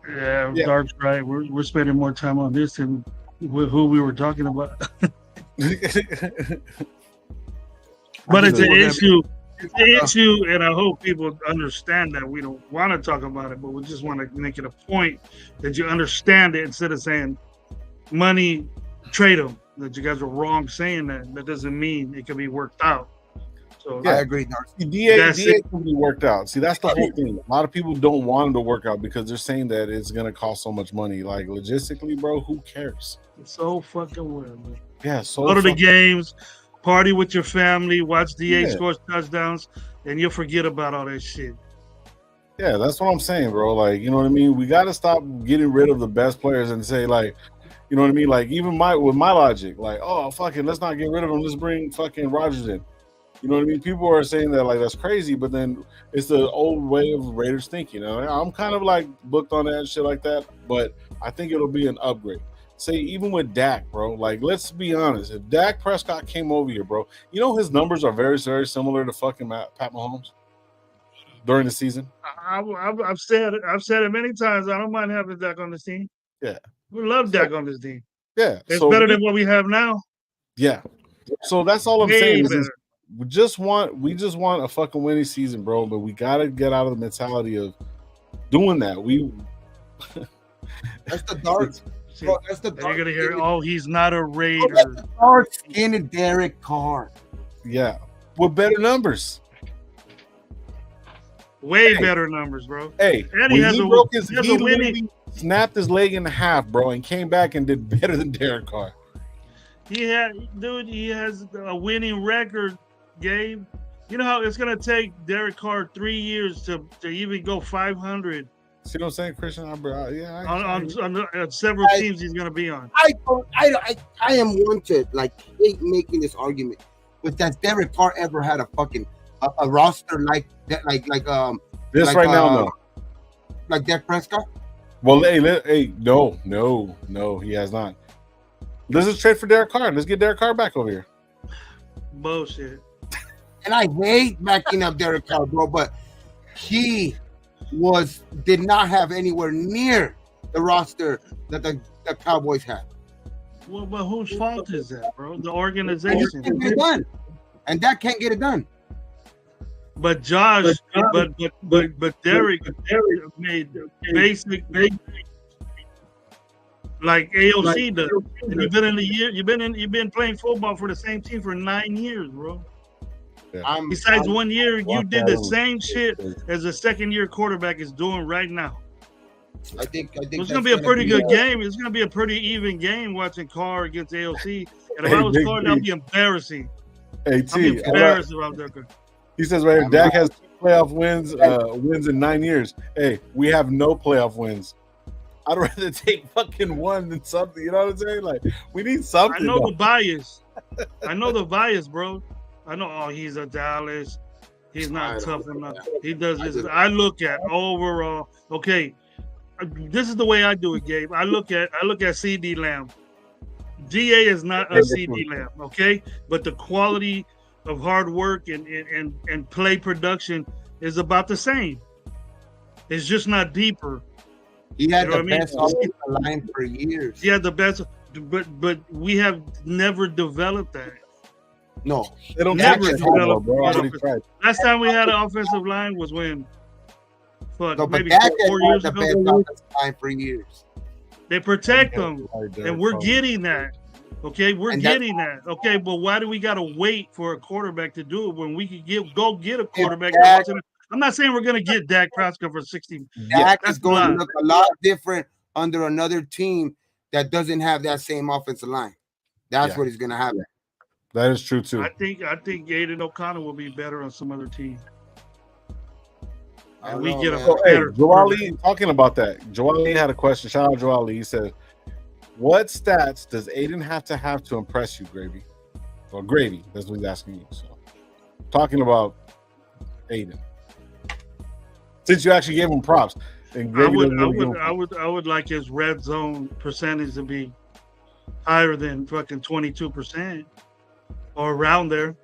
Yeah, Dark's right. We're spending more time on this than who we were talking about. But it's an issue. It's an issue, and I hope people understand that we don't want to talk about it, but we just want to make it a point that you understand it instead of saying money. Trade them. That you guys were wrong saying that. That doesn't mean it can be worked out. So I agree, Darcy. DA can be worked out. See, that's the whole thing. A lot of people don't want him to work out because they're saying that it's gonna cost so much money. Like logistically, bro, who cares? It's so fucking weird, man. Yeah, so go to the games, party with your family, watch DA score touchdowns, and you'll forget about all that shit. Yeah, that's what I'm saying, bro. Like, you know what I mean? We gotta stop getting rid of the best players and say like, you know what I mean? Like even with my logic, like, oh fucking, let's not get rid of him. Let's bring fucking Rodgers in. You know what I mean? People are saying that like that's crazy, but then it's the old way of Raiders thinking. You know? I'm kind of like booked on that and shit like that, but I think it'll be an upgrade. Say even with Dak, bro. Like let's be honest, if Dak Prescott came over here, bro, you know his numbers are very, very similar to fucking Pat Mahomes during the season. I've said it many times. I don't mind having Dak on this team. Yeah. We love Dak on this team. Yeah. It's better than what we have now. Yeah. So that's all I'm saying. We just want a fucking winning season, bro. But we gotta get out of the mentality of doing that. That's the dark. Bro, that's the dark. You're gonna hear, oh, he's not a Raider. That's the dark skinned Derek Carr. Yeah. With better numbers. Way better numbers, bro. Hey, and he snapped his leg in half, bro, and came back and did better than Derek Carr. He has a winning record, Gabe. You know how it's gonna take Derek Carr 3 years to even go 500. See what I'm saying, Christian? On several teams he's gonna be on. I am one to like hate making this argument, but has Derek Carr ever had a fucking a roster like that, like this like, right now? No, like Dak Prescott. Well, hey, no, he has not. Let's just trade for Derek Carr. Let's get Derek Carr back over here. Bullshit. And I hate backing up Derek Carr, bro, but he did not have anywhere near the roster that the Cowboys had. Well, but whose fault is that, bro? The And organization. can't get it done. And that can't get it done. But Josh, but Derek made basic like AOC does. And you've been playing football for the same team for 9 years, bro. Yeah. Besides 1 year, you did the same shit as a second-year quarterback is doing right now. I think it's gonna be a pretty good game. It's gonna be a pretty even game watching Carr against AOC. And if I was Carr, that'd be embarrassing. Hey, I'd be embarrassed about that. He says right here, Dak has 2 playoff wins in 9 years. Hey, we have no playoff wins. I'd rather take fucking one than something. You know what I'm saying? Like, we need something. I know the bias. I know the bias, bro. I know. Oh, he's a Dallas. He's not tough enough. He does this. I look at overall. Okay, this is the way I do it, Gabe. I look at CD Lamb. GA is not a CD Lamb, okay? But the quality of hard work and play production is about the same. It's just not deeper. He had the best offensive line for years. He had the best, but we have never developed that. No, they don't never develop. Last time we had an offensive line was when, maybe Dak 4 years ago. Best offensive line for years. They protect them, and we're getting that. Okay, we're getting that. Okay, but why do we got to wait for a quarterback to do it when we could go get a quarterback? I'm not saying we're going to get Dak Prescott for 60. Dak is going to look a lot different under another team that doesn't have that same offensive line. That's what he's going to have. That is true too. I think Aiden O'Connell will be better on some other team. And we get a better. Joel Lee, talking about that, Joel Lee had a question. Shout out Joel Lee. He said, "What stats does Aiden have to impress you, Gravy?" Or Gravy, that's what he's asking you. So, talking about Aiden, since you actually gave him props, and I would like his red zone percentage to be higher than fucking 22%. Or around there.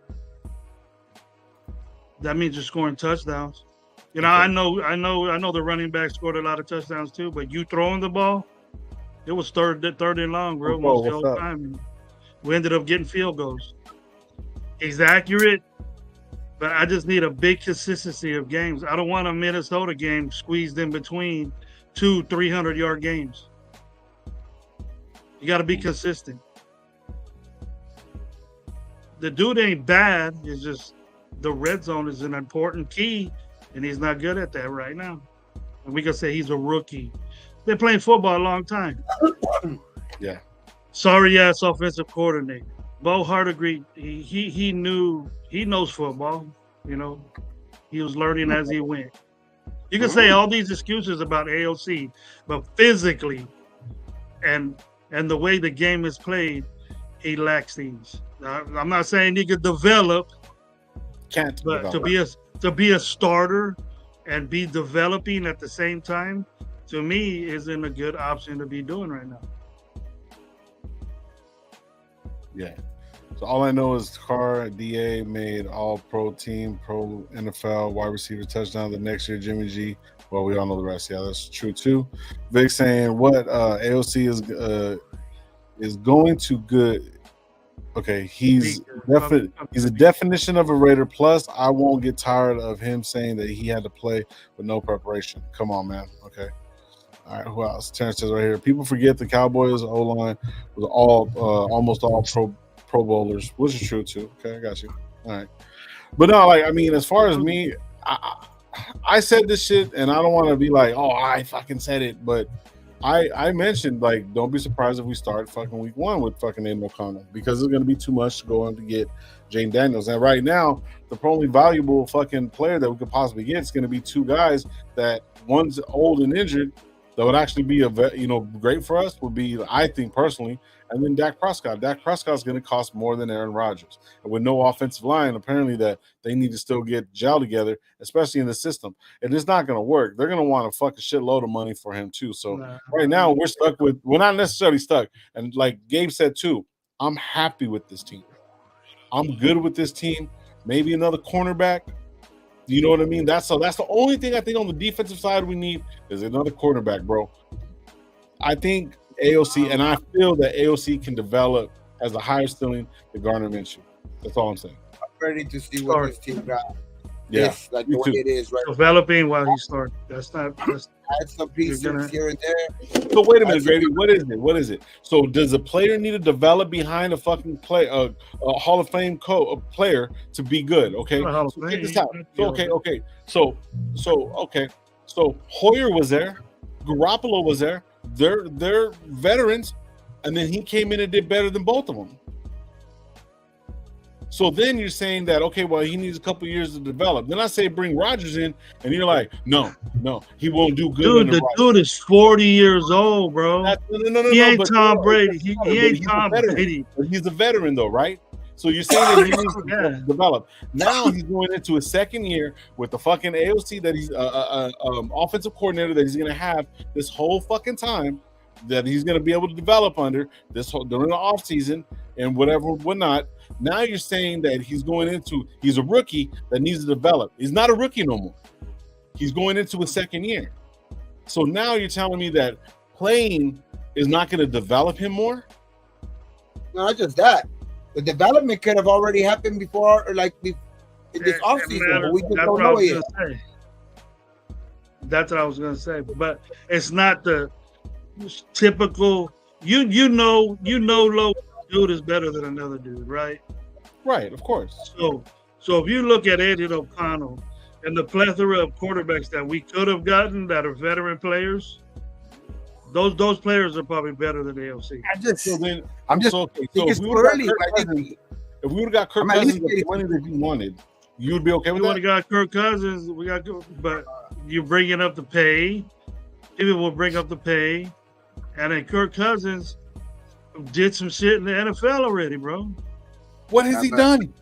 That means you're scoring touchdowns. You know, I know the running back scored a lot of touchdowns too, but you throwing the ball, it was third and long, bro, most of the time. We ended up getting field goals. He's accurate, but I just need a big consistency of games. I don't want a Minnesota game squeezed in between 2 300-yard games. You got to be consistent. The dude ain't bad. It's just the red zone is an important key, and he's not good at that right now. And we can say he's a rookie. Been playing football a long time. Yeah. Sorry ass offensive coordinator. Bo Hart agreed. He knows football. You know, he was learning as he went. You can say all these excuses about AOC, but physically and the way the game is played, he lacks these. I'm not saying he could develop, but to be a starter and be developing at the same time, to me, isn't a good option to be doing right now. Yeah. So all I know is Carr DA made All-Pro team, Pro NFL wide receiver touchdown the next year. Jimmy G. Well, we all know the rest. Yeah, that's true too. Vic saying what AOC is going to good. Okay, he's a definition of a Raider. Plus, I won't get tired of him saying that he had to play with no preparation. Come on, man. Okay. All right, who else? Terrence says right here. People forget the Cowboys O-line was almost all pro bowlers, which is true too. Okay, I got you. All right. But no, like, I mean, as far as me, I said this shit, and I don't want to be like, oh, I fucking said it, but I mentioned, like, don't be surprised if we start fucking week 1 with fucking Aiden O'Connell, because it's going to be too much to go on to get Jane Daniels. And right now, the only valuable fucking player that we could possibly get is going to be 2 guys that one's old and injured, that would actually be great for us would be, I think personally, and then Dak Prescott. Dak Prescott's going to cost more than Aaron Rodgers, and with no offensive line, apparently that they need to still get gel together, especially in the system. And it's not going to work. They're going to want a fucking shitload of money for him too. So right now we're not necessarily stuck. And like Gabe said too, I'm happy with this team. I'm good with this team. Maybe another cornerback. You know what I mean? That's the only thing I think on the defensive side we need is another quarterback, bro. I think AOC, and I feel that AOC can develop as a higher ceiling than Gardner Minshew. That's all I'm saying. I'm ready to see what this team got. Yeah, yes, like the way it is right. Developing while he started. That's not. Add some pieces here and there. So wait a minute, Grady. What is it? So does a player need to develop behind a fucking a Hall of Fame player to be good? Okay, so check this out. So So Hoyer was there, Garoppolo was there. They're veterans, and then he came in and did better than both of them. So then you're saying that, okay, well, he needs a couple years to develop. Then I say bring Rodgers in, and you're like, no, he won't do good. Dude, the dude is 40 years old, bro. He ain't Tom Brady. He ain't Tom Brady. But he's a veteran, though, right? So you're saying that he needs to develop. Now he's going into his second year with the fucking AOC that he's offensive coordinator that he's going to have this whole fucking time that he's going to be able to develop under during the offseason and whatnot. Now you're saying that he's a rookie that needs to develop. He's not a rookie no more. He's going into his second year. So now you're telling me that playing is not going to develop him more? No, not just that. The development could have already happened before, or like in this offseason, but we just don't know yet. That's what I was going to say. But it's not the typical. You know, low dude is better than another dude, right? Right, of course. So if you look at Eddie O'Connell and the plethora of quarterbacks that we could have gotten that are veteran players, those players are probably better than AOC. If we would have got Kirk Cousins the money that you wanted, you would be okay with that? We would have got Kirk Cousins, but you're bringing up the pay. People will bring up the pay, and then Kirk Cousins did some shit in the NFL already, bro. What has he done?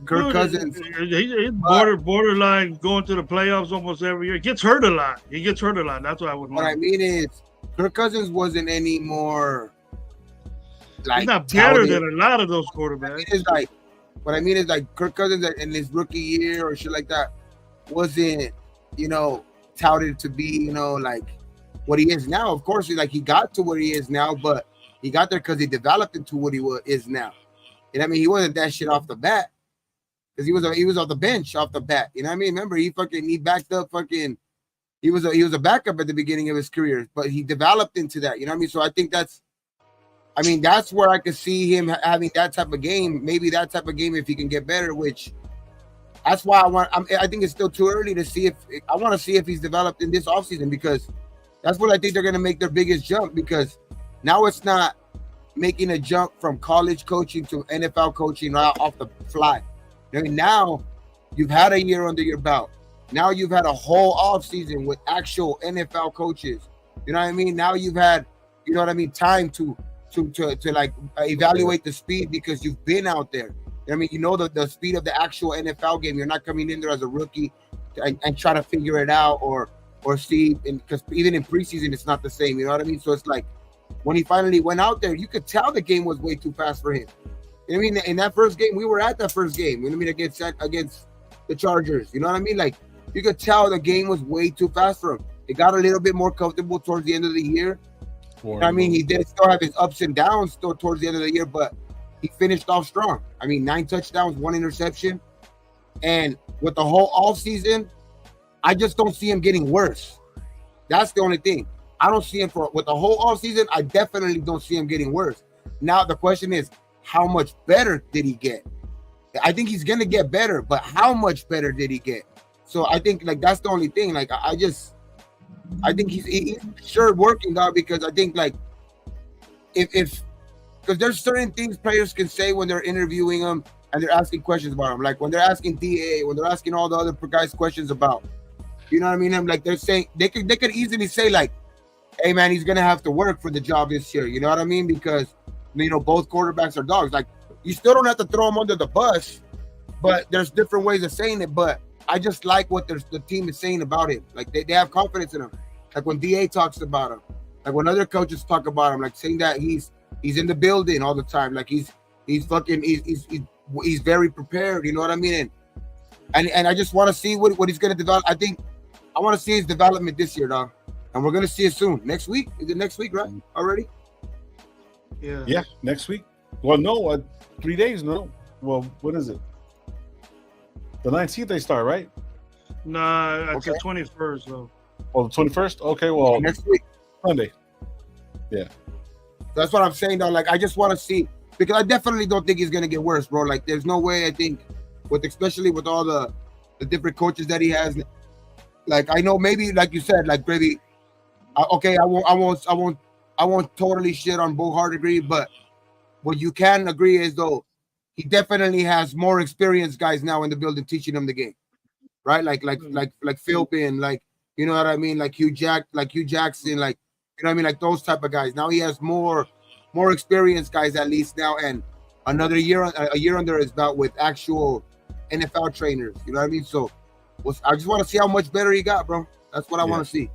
Kirk Cousins, he's borderline going to the playoffs almost every year. He gets hurt a lot. That's what I would want. What I mean is, Kirk Cousins wasn't any more like he's not better than a lot of those quarterbacks. What I mean is Kirk Cousins in his rookie year or shit like that wasn't, touted to be, like what he is now. Of course, he got to where he is now, but he got there because he developed into what he is now. You know what I mean? He wasn't that shit off the bat because he was off the bench off the bat. You know what I mean? Remember, he backed up fucking. He was a backup at the beginning of his career, but he developed into that. You know what I mean? So I think that's where I could see him having that type of game. Maybe that type of game if he can get better. Which that's why I think it's still too early to see I want to see if he's developed in this offseason because that's what I think they're going to make their biggest jump because now it's not making a jump from college coaching to NFL coaching right off the fly. I mean, now you've had a year under your belt. Now you've had a whole offseason with actual NFL coaches. You know what I mean? Now you've had, time to evaluate the speed because you've been out there. I mean, the speed of the actual NFL game. You're not coming in there as a rookie and try to figure it out or see, because even in preseason, it's not the same. You know what I mean? So it's like when he finally went out there, you could tell the game was way too fast for him. You know what I mean? In that first game, we were at that first game. You know what I mean? Against the Chargers. You know what I mean? Like, you could tell the game was way too fast for him. It got a little bit more comfortable towards the end of the year. You know I mean, he did still have his ups and downs still towards the end of the year, but he finished off strong. I mean, 9 touchdowns, 1 interception. And with the whole offseason, I just don't see him getting worse. That's the only thing. I don't see him with the whole offseason. I definitely don't see him getting worse. Now, the question is, how much better did he get? I think he's going to get better, but how much better did he get? So I think that's the only thing. I think he's sure working out because I think because there's certain things players can say when they're interviewing him and they're asking questions about him. Like when they're asking DA, when they're asking all the other guys questions about, you know what I mean? They're saying they could easily say hey man, he's gonna have to work for the job this year. You know what I mean? Because both quarterbacks are dogs. Like you still don't have to throw them under the bus, but there's different ways of saying it. But I just like what the team is saying about him. Like they have confidence in him. Like when DA talks about him, like when other coaches talk about him, like saying that he's in the building all the time. Like he's very prepared. You know what I mean? And I just want to see what he's gonna develop. I want to see his development this year, dog. And we're gonna see it soon. Next week? Is it next week, right? Already? Yeah. Yeah, next week. Well, no, 3 days. No. Well, what is it? The 19th they start, right? Nah, it's the 21st though. Oh, the 21st. Okay, well, next week, Sunday. Yeah. That's what I'm saying, though. Like, I just want to see, because I definitely don't think he's gonna get worse, bro. Like, there's no way. I think especially with all the different coaches that he has. Like, I know maybe, like you said, like Gravy. Okay, I won't totally shit on Bo Hardegree, but what you can agree is though he definitely has more experienced guys now in the building teaching him the game, right? Like Philpin, like you know what I mean, like Hugh Jackson, like you know what I mean, like those type of guys. Now he has more experienced guys at least now, and a year under his belt with actual NFL trainers. You know what I mean? So I just want to see how much better he got, bro. That's what I want to see.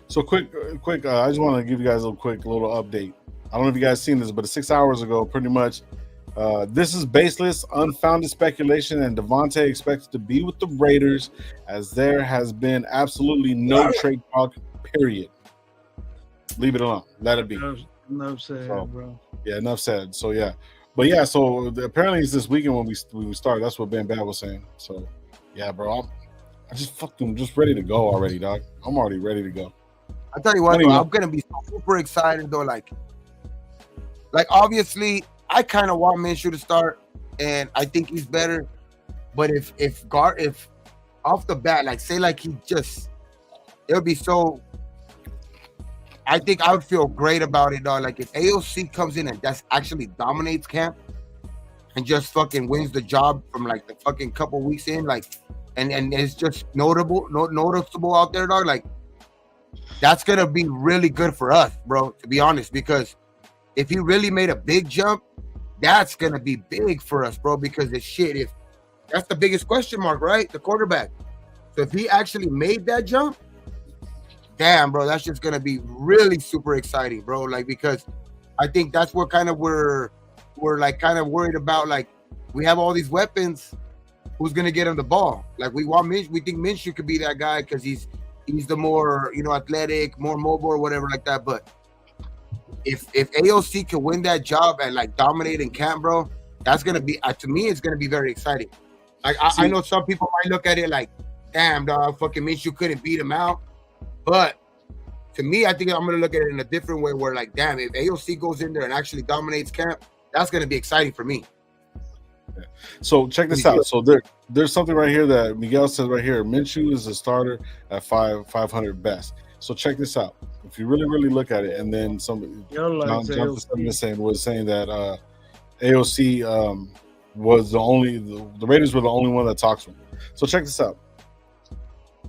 So quick. I just want to give you guys a little update. I don't know if you guys seen this, but 6 hours ago, pretty much, this is baseless, unfounded speculation, and Devontae expected to be with the Raiders, as there has been absolutely no trade talk. Period. Leave it alone. Let it be. Enough said, bro. Yeah, enough said. So yeah, but yeah. So apparently it's this weekend when we start. That's what Ben Bad was saying. So yeah, bro. I'm just ready to go already, dog. I'm already ready to go. I tell you what, though, I'm gonna be super excited though. Like obviously, I kind of want Minshew to start, and I think he's better. But if off the bat, like say like it would be so. I think I would feel great about it, dog. Like if AOC comes in and that's actually dominates camp and just fucking wins the job from like the fucking couple weeks in, like, and it's just noticeable out there, dog. Like that's gonna be really good for us, bro. To be honest, because if he really made a big jump, that's gonna be big for us, bro. Because if that's the biggest question mark, right? The quarterback. So if he actually made that jump, damn, bro, that's just gonna be really super exciting, bro. Like because I think that's what kind of we're like kind of worried about. Like we have all these weapons, who's gonna get him the ball? Like we think Minshew could be that guy because he's the more athletic, more mobile or whatever like that. But if AOC can win that job and like dominate in camp, bro, that's gonna be to me it's gonna be very exciting. Like I know some people might look at it like, damn, dog, fucking Minshew couldn't beat him out. But to me, I think I'm going to look at it in a different way where, like, damn, if AOC goes in there and actually dominates camp, that's going to be exciting for me. Yeah. So check this out. So there's something right here that Miguel says right here. Minshew is a starter at 500 best. So check this out. If you really, really look at it, and then somebody, John was saying that AOC was the Raiders were the only one that talks to him. So check this out.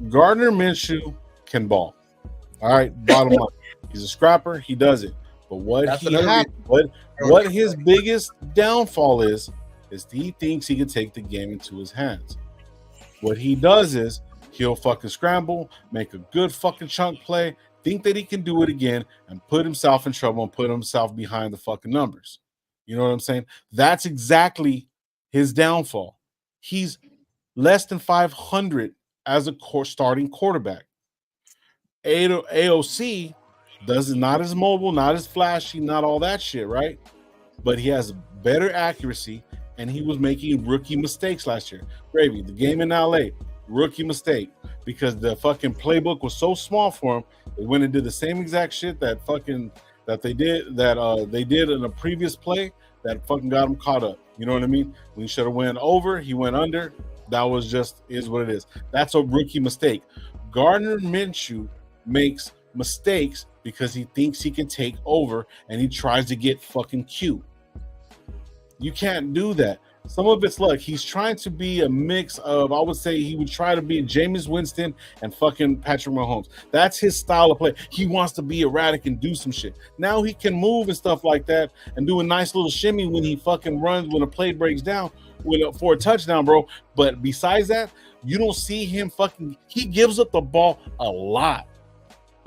Gardner Minshew can ball. All right, bottom line. He's a scrapper. He does it. But what his biggest downfall is he thinks he can take the game into his hands. What he does is he'll fucking scramble, make a good fucking chunk play, think that he can do it again, and put himself in trouble and put himself behind the fucking numbers. You know what I'm saying? That's exactly his downfall. He's less than 500 as a starting quarterback. AOC not as mobile, not as flashy, not all that shit, right? But he has better accuracy, and he was making rookie mistakes last year. Gravy, the game in LA, rookie mistake, because the fucking playbook was so small for him. They went and did the same exact shit that they did in a previous play that fucking got him caught up. You know what I mean? When he should have went over, he went under. That was just is what it is. That's a rookie mistake. Gardner Minshew makes mistakes because he thinks he can take over and he tries to get fucking cute. You can't do that. Some of it's luck. He's trying to be a mix of, I would say he would try to be Jameis Winston and fucking Patrick Mahomes. That's his style of play. He wants to be erratic and do some shit. Now he can move and stuff like that and do a nice little shimmy when he fucking runs, when a play breaks down for a touchdown, bro. But besides that, you don't see him he gives up the ball a lot.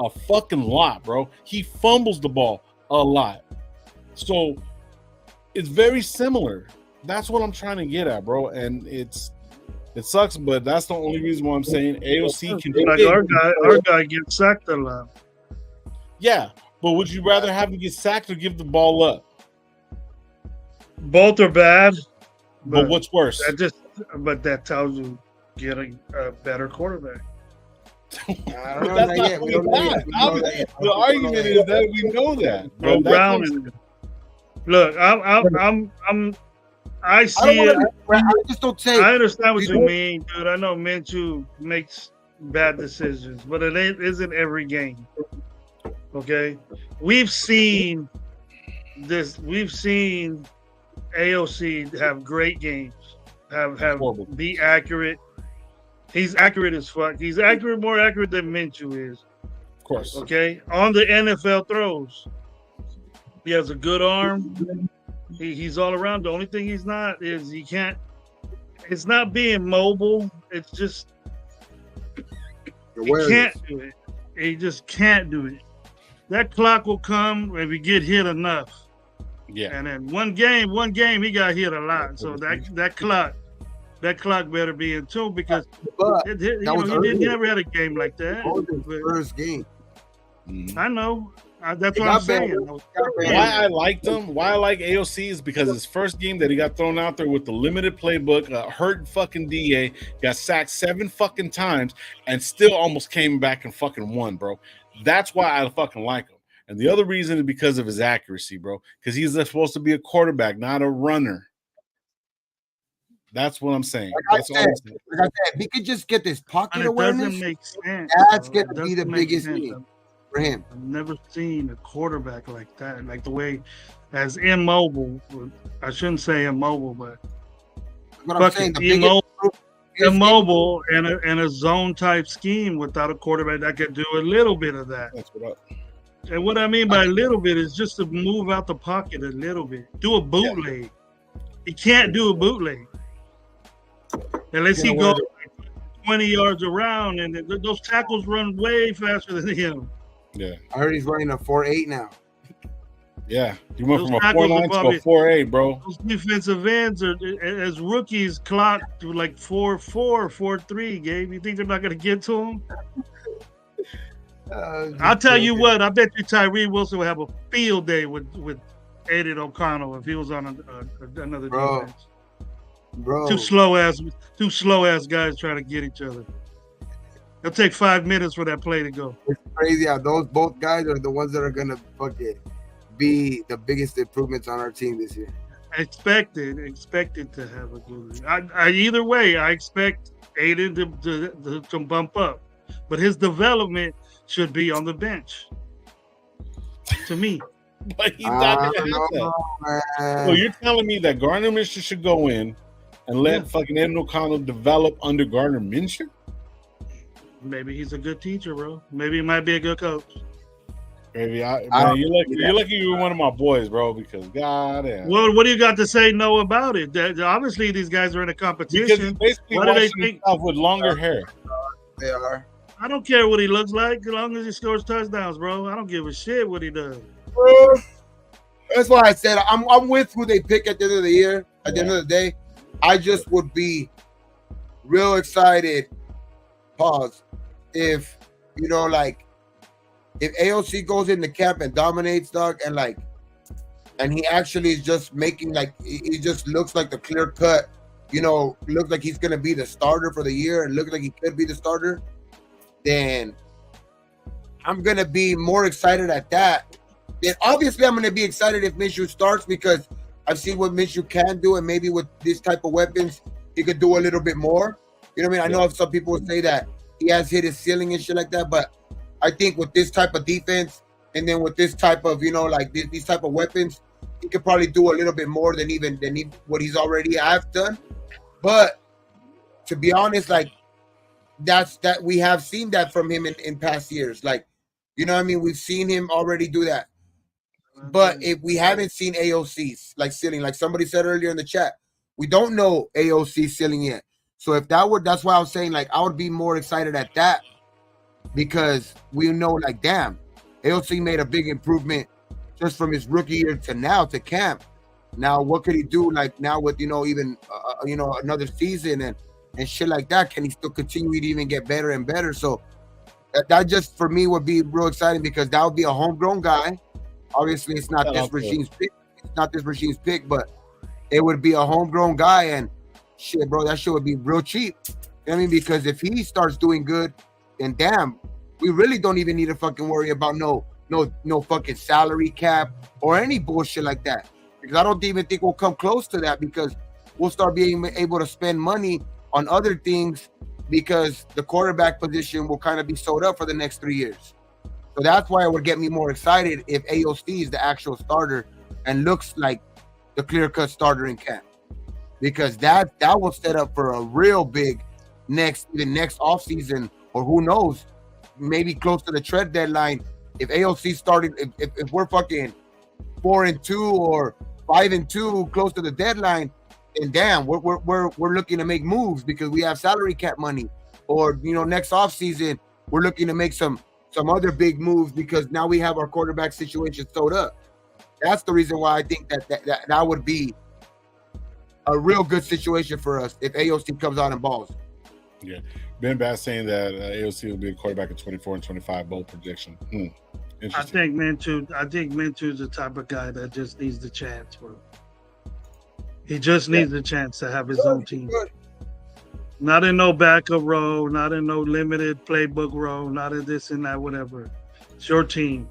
A fucking lot, bro. He fumbles the ball a lot. So it's very similar. That's what I'm trying to get at, bro. And it sucks, but that's the only reason why I'm saying AOC can do like our guy gets sacked a lot. Yeah, but would you rather have him get sacked or give the ball up? Both are bad. But what's worse? That tells you get a better quarterback. The argument is that we know that. Bro, Brown is. Look, I see it. I just don't say. I understand what you mean, dude. I know Minshew makes bad decisions, but it isn't every game. Okay, we've seen this. We've seen AOC have great games. Have be accurate. He's accurate as fuck. He's more accurate than Minshew is. Of course. Okay, on the NFL throws, he has a good arm. He's all around. The only thing he's not is he can't. It's not being mobile. It's just he can't do it. He just can't do it. That clock will come if he get hit enough. Yeah. And then one game he got hit a lot. So that clock better be in tune because he never had a game like that. First game. I know. That's what I'm saying. Why I like AOC is because his first game that he got thrown out there with the limited playbook, hurt fucking DA, got sacked 7 fucking times, and still almost came back and fucking won, bro. That's why I fucking like him. And the other reason is because of his accuracy, bro. Because he's supposed to be a quarterback, not a runner. That's what I'm saying. Like I said, if he could just get this pocket awareness, that's going to be the biggest thing for him. I've never seen a quarterback like that, like the way as immobile. I shouldn't say immobile, but what I'm saying, immobile and a zone type scheme without a quarterback that could do a little bit of that. That's what and what I mean by a little bit is just to move out the pocket a little bit. Do a bootleg. Yeah. He can't do a bootleg unless he goes 20 yards around, and those tackles run way faster than him. Yeah, I heard he's running a 4.8 now. Yeah, he went from a 4.9 to a 4.8, bro. Those defensive ends are, as rookies, clocked to like 4.4, 4.3. Gabe, you think they're not going to get to him? I'll tell you what. I bet you Tyree Wilson will have a field day with Aiden O'Connell if he was on another defense. Bro, two slow ass guys trying to get each other. It'll take 5 minutes for that play to go. It's crazy how those both guys are the ones that are gonna fucking be the biggest improvements on our team this year. Expected to have a good. Either way, I expect Aiden to bump up, but his development should be on the bench. To me, but he's not gonna have that. So you're telling me that Gardner Minshew should go in and let fucking Aiden O'Connell develop under Gardner Minshew? Maybe he's a good teacher, bro. Maybe he might be a good coach. Maybe you're lucky you're one of my boys, bro. Because goddamn. Well, what do you got to say no about it? Obviously, these guys are in a competition. Because basically, what do they think with longer hair? They are. I don't care what he looks like, as long as he scores touchdowns, bro. I don't give a shit what he does. That's why I said I'm with who they pick at the end of the year. At the end of the day, I just would be real excited. Pause. If if AOC goes in the camp and dominates, dog, and he actually is just making he just looks like the clear cut, looks like he's gonna be the starter for the year and looks like he could be the starter, then I'm gonna be more excited at that. Then obviously I'm gonna be excited if Minshew starts because I've seen what Minshew can do, and maybe with this type of weapons he could do a little bit more. You know what I mean? I know some people would say that he has hit his ceiling and shit like that, but I think with this type of defense and then with this type of, these type of weapons, he could probably do a little bit more than what he's already have done. But to be honest, like that we have seen that from him in past years. Like, you know what I mean? We've seen him already do that. But if we haven't seen AOC's like ceiling, like somebody said earlier in the chat, we don't know AOC ceiling yet. So if that's why I was saying like I would be more excited at that because we know like damn, AOC made a big improvement just from his rookie year to now to camp. Now what could he do like now with even another season and shit like that? Can he still continue to even get better and better? So that just for me would be real exciting because that would be a homegrown guy. Obviously, it's not this regime's pick. It's not this regime's pick, but it would be a homegrown guy. And shit, bro, that shit would be real cheap. You know what I mean? Because if he starts doing good, then damn, we really don't even need to fucking worry about no fucking salary cap or any bullshit like that. Because I don't even think we'll come close to that because we'll start being able to spend money on other things because the quarterback position will kind of be sold up for the next 3 years. So that's why it would get me more excited if AOC is the actual starter and looks like the clear-cut starter in camp. Because that will set up for a real big next offseason, or who knows, maybe close to the trade deadline. If AOC started, if we're fucking 4-2 or 5-2 close to the deadline, then damn, we're looking to make moves because we have salary cap money. Or next offseason, we're looking to make some other big moves because now we have our quarterback situation sewed up. That's the reason why I think that would be a real good situation for us if AOC comes out and balls. Yeah. Ben Bass saying that AOC will be a quarterback in 24 and 25 bowl prediction. I think Minshew's the type of guy that just needs the chance, bro. He just needs the chance to have his own team. Not in no backup role, not in no limited playbook role, not in this and that, whatever. It's your team.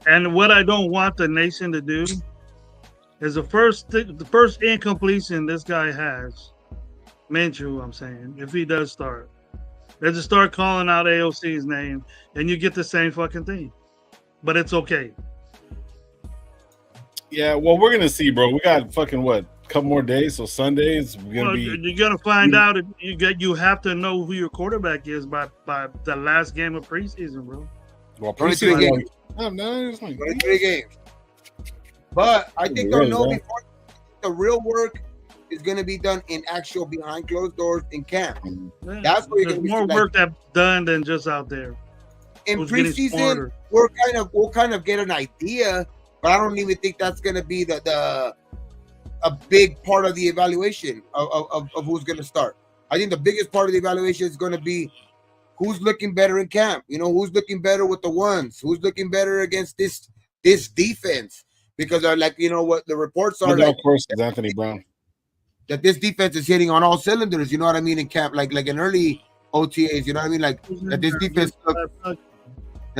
And what I don't want the nation to do is the first incompletion this guy has, Minshew, I'm saying, if he does start, they just start calling out AOC's name and you get the same fucking thing. But it's okay. Yeah, well, we're going to see, bro. We got fucking what? Couple more days, so Sundays you're gonna find out. You have to know who your quarterback is by the last game of preseason, bro. Well, 23 games. No, it's like 23 games. But I think they'll know before the real work is gonna be done in actual behind closed doors in camp. Yeah. That's where you're gonna more work that's done than just out there. In preseason, we'll kind of get an idea, but I don't even think that's gonna be a big part of the evaluation of who's going to start. I think the biggest part of the evaluation is going to be who's looking better in camp. Who's looking better with the ones, who's looking better against this defense. Because what the reports are. Of course, is Anthony Brown. That this defense is hitting on all cylinders. You know what I mean in camp, like in early OTAs. You know what I mean, like that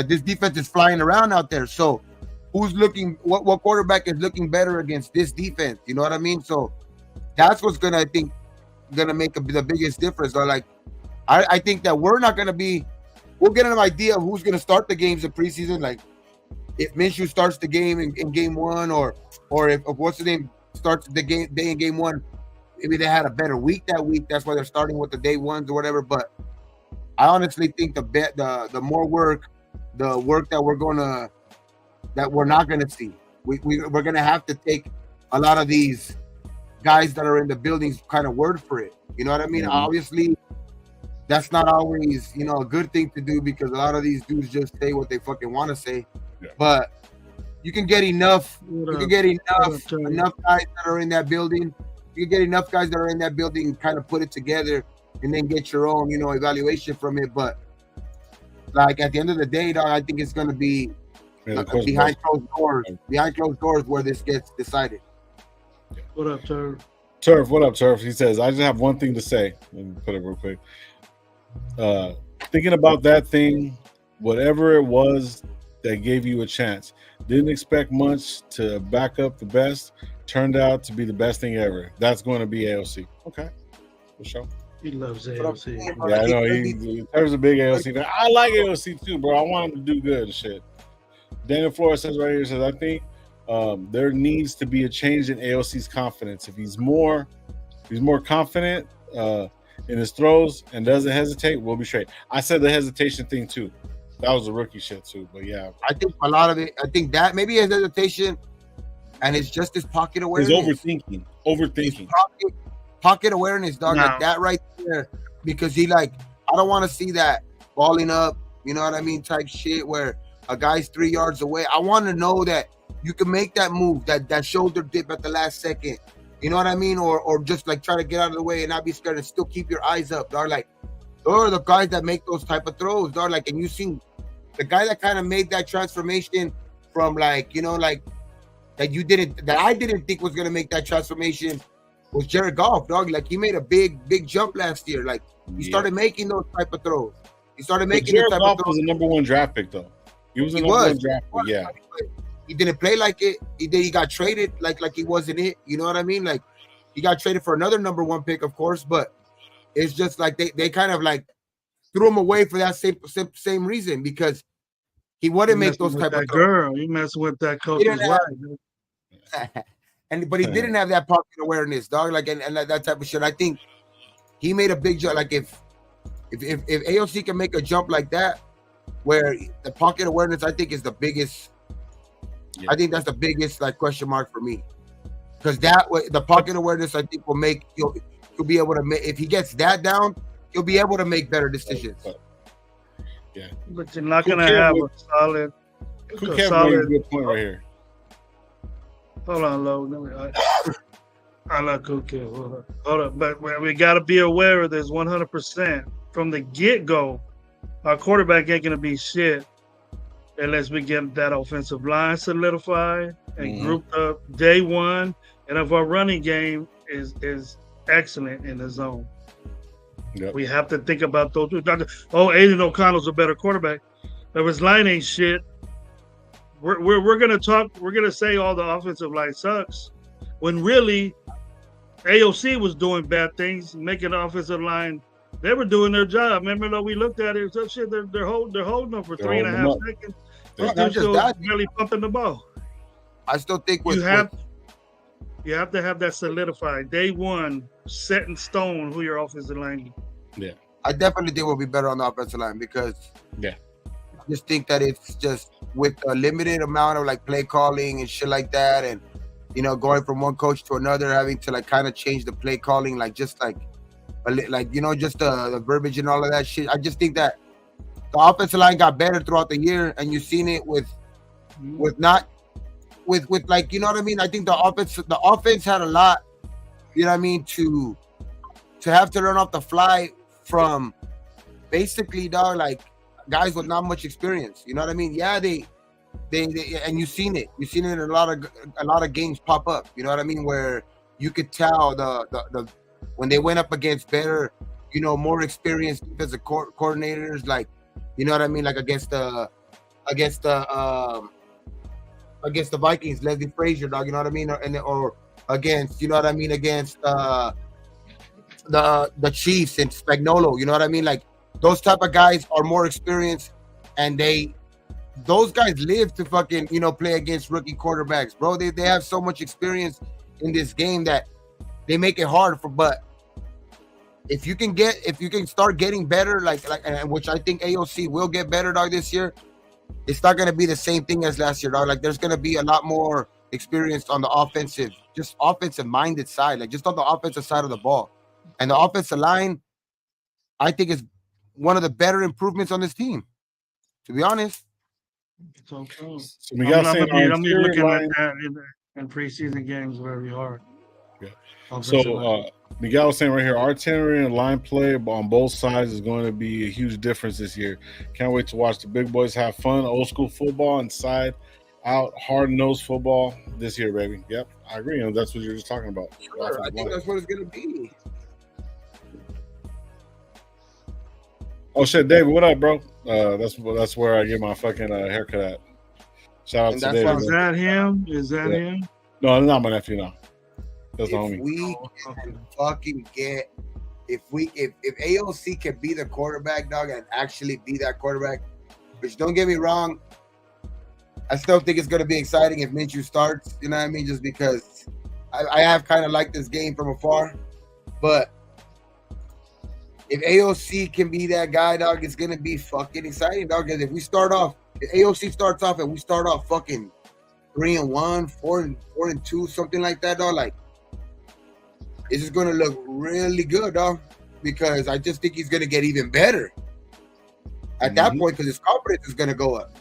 this defense is flying around out there. So. Who's looking? What quarterback is looking better against this defense? You know what I mean. So that's what's gonna make the biggest difference. So I think that we're not gonna be. We'll get an idea of who's gonna start the games in preseason. Like if Minshew starts the game in game one, or if what's the name starts the day in game one. Maybe they had a better week that week. That's why they're starting with the day ones or whatever. But I honestly think the more work, the work that we're not going to see. We're going to have to take a lot of these guys that are in the buildings kind of word for it. You know what I mean? Mm-hmm. Obviously, that's not always, a good thing to do because a lot of these dudes just say what they fucking want to say. Yeah. But you can get enough guys that are in that building. You can get enough guys that are in that building and kind of put it together and then get your own, evaluation from it. But like at the end of the day, dog, I think it's going to be behind closed doors where this gets decided. What up, Turf? What up, Turf? He says, I just have one thing to say. Let me put it real quick. Thinking about that thing, whatever it was that gave you a chance, didn't expect much to back up the best, turned out to be the best thing ever. That's going to be AOC. Okay, for sure. He loves AOC. Yeah, I know. There's a big AOC fan. I like AOC too, bro. I want him to do good and shit. Daniel Flores says right here, I think There needs to be a change in AOC's confidence. If he's more confident in his throws and doesn't hesitate, we'll be straight. I said the hesitation thing too. That was a rookie shit too. But yeah, I think a lot of it. I think that maybe his hesitation, and it's just his pocket awareness. His overthinking. Pocket awareness, dog. No. Like that right there, because he like, I don't want to see that balling up. You know what I mean? Type shit where a guy's 3 yards away. I want to know that you can make that move, that shoulder dip at the last second. You know what I mean? Or just like try to get out of the way and not be scared and still keep your eyes up, dog. Like, those are the guys that make those type of throws, dog. Like, and you seen the guy that kind of made that transformation from like, you know, like that I didn't think was gonna make that transformation was Jared Goff, dog. Like, he made a big jump last year. Like, he started making those type of throws. He started making Jared those type Goff of throws. was a number 1 draft pick though. He was a number 1 draft pick, yeah. He didn't play like it. He got traded like he wasn't it. You know what I mean? Like, he got traded for another number 1 pick, of course, but it's just like they kind of like threw him away for that same reason, because he wouldn't make those type of girl. You messing with that coach's wife. But he didn't have that pocket awareness, dog. Like and that type of shit. I think he made a big jump. Like if AOC can make a jump like that, where the pocket awareness, I think is the biggest. Yeah. I think that's the biggest like question mark for me, because that way the pocket awareness I think will make he'll be able to make, if he gets that down, he'll be able to make better decisions. Yeah, but you're not gonna have a solid. Good point right here. Hold on, Lo. I like Cookie. Hold up. But we got to be aware of this 100% from the get-go. Our quarterback ain't going to be shit unless we get that offensive line solidified and grouped up day one. And if our running game is excellent in the zone. Yep. We have to think about those. Aiden O'Connell's a better quarterback. If his line ain't shit, we're gonna talk. We're gonna say all the offensive line sucks, when really AOC was doing bad things, making the offensive line. They were doing their job. Remember, though, we looked at it. So shit, they're holding them for 3.5 seconds. They're still really pumping the ball. I still think you have to have that solidified day one, set in stone who your offensive line is. Yeah, I definitely think we'll be better on the offensive line, because I just think that it's just with a limited amount of like play calling and shit like that, and you know, going from one coach to another, having to like kind of change the play calling, like just like you know, just the verbiage and all of that shit. I just think that the offensive line got better throughout the year, and you've seen it with like, you know what I mean. I think the offense had a lot, you know what I mean, to have to learn off the fly from basically, dog, like guys with not much experience. You know what I mean? Yeah, they and you've seen it in a lot of games pop up. You know what I mean? Where you could tell the when they went up against better, you know, more experienced defensive coordinators, like, you know what I mean, like against the Vikings, Leslie Frazier, dog, you know what I mean, or against, you know what I mean, against the Chiefs and Spagnuolo, you know what I mean, like those type of guys are more experienced, and those guys live to fucking, you know, play against rookie quarterbacks, bro. They have so much experience in this game that they make it hard for. But if you can start getting better, like which I think AOC will get better, dog, this year, it's not gonna be the same thing as last year, dog. Like there's gonna be a lot more experience on the offensive minded side, like just on the offensive side of the ball. And the offensive line, I think, is one of the better improvements on this team, to be honest. So we got I'm looking at that in preseason games very hard. Yeah. So Miguel was saying right here, artillery and line play on both sides is going to be a huge difference this year. Can't wait to watch the big boys have fun. Old school football and side out, hard-nosed football this year, baby. Yep, I agree. And that's what you're just talking about. Sure, I think that's what it's going to be. Oh shit, David, what up, bro? That's where I get my fucking haircut at. Shout out to David. Is that him? Is that him? No, it's not my nephew. No, that's the homie. If AOC can be the quarterback, dog, and actually be that quarterback, which don't get me wrong, I still think it's going to be exciting if Minshew starts. You know what I mean? Just because I have kind of liked this game from afar, but if AOC can be that guy, dog, it's going to be fucking exciting, dog. Because if AOC starts off and we start off fucking 3-1, 4-2, something like that, dog, like it's just going to look really good, dog. Because I just think he's going to get even better at that point because his confidence is going to go up.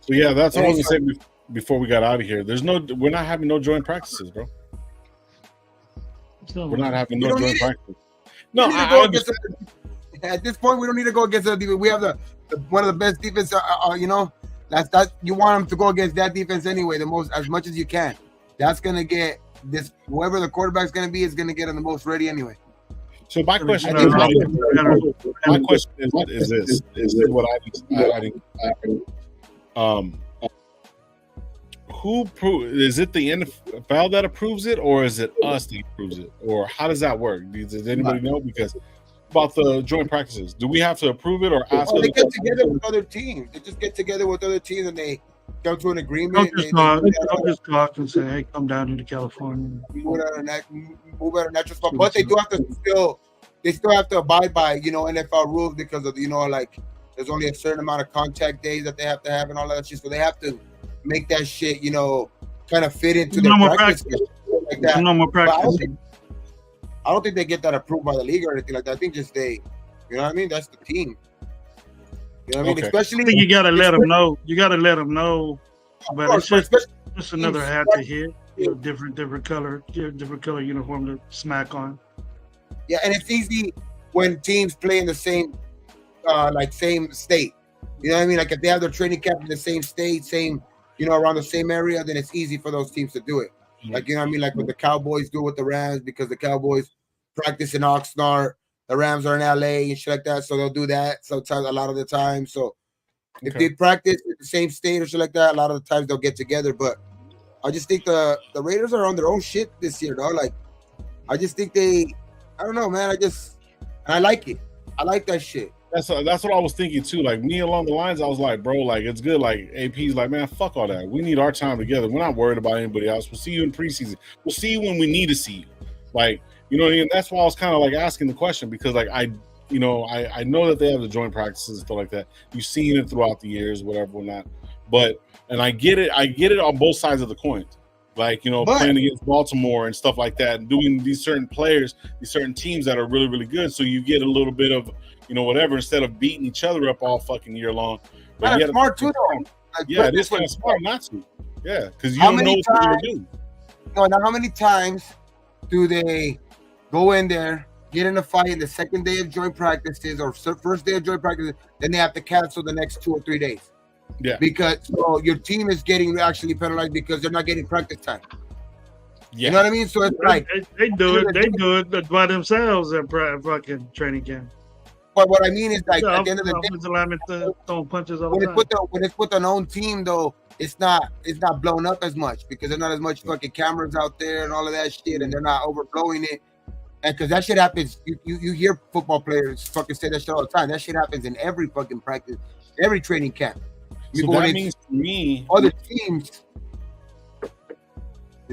So yeah, that's what I was going to say before we got out of here. We're not having no joint practices, bro. We're not having no joint practices. No, at this point we don't need to go against the defense. We have the one of the best defense. You know, that's you want them to go against that defense anyway. As much as you can. That's going to get this. Whoever the quarterback's going to be is going to get them the most ready anyway. So my question is this: is what is it the NFL that approves it, or is it us that approves it, or how does that work? Does anybody know? Because about the joint practices, do we have to approve it or ask? They get together with other teams. They just get together with other teams and they come to an agreement. I'll just talk and say, "Hey, come down to California." Move out of natural spot, but they do have to still have to abide by NFL rules because of like there's only a certain amount of contact days that they have to have and all that shit. So they have to make that shit kind of fit into their practice like that. No more practice. I don't think they get that approved by the league or anything like that. I think just you know what I mean? That's the team. You know what I mean? Okay. Especially, I think you got to let them know. You got to let them know. But it's just another hat to hit. Different color uniform to smack on. Yeah, and it's easy when teams play in the same same state. You know what I mean? Like if they have their training camp in the same state, around the same area, then it's easy for those teams to do it. Mm-hmm. Like, you know what I mean? Like what the Cowboys do with the Rams, because the Cowboys practice in Oxnard, the Rams are in LA and shit like that, so they'll do that sometimes, a lot of the time. So if they practice in the same state or shit like that, a lot of the times they'll get together. But I just think the Raiders are on their own shit this year, dog. Like, I just think I don't know, man. I like it. I like that shit. That's what I was thinking too. Like me along the lines, I was like, bro, like it's good. Like AP's like, man, fuck all that. We need our time together. We're not worried about anybody else. We'll see you in preseason. We'll see you when we need to see you. Like, you know what I mean? That's why I was kind of like asking the question, because like I know that they have the joint practices and stuff like that. You've seen it throughout the years, whatever or not. And I get it on both sides of the coin. Like, playing against Baltimore and stuff like that, and doing these certain players, these certain teams that are really, really good. So you get a little bit of, whatever, instead of beating each other up all fucking year long. But that's smart too, though. Like, yeah, it is kind of smart not to. Yeah, because you don't know what you're going to do. No, now how many times do they go in there, get in a fight in the second day of joint practices or first day of joint practices, then they have to cancel the next 2 or 3 days? Yeah, because your team is getting actually penalized because they're not getting practice time. Yeah, you know what I mean. So it's like they do it by themselves at fucking training camp. But what I mean is, like, at the end of the day, throwing punches all when the time. When it's with an own team, though, it's not blown up as much because there's not as much fucking cameras out there and all of that shit, and they're not overblowing it. And because that shit happens, you hear football players fucking say that shit all the time. That shit happens in every fucking practice, every training camp. So that means for me, other teams. You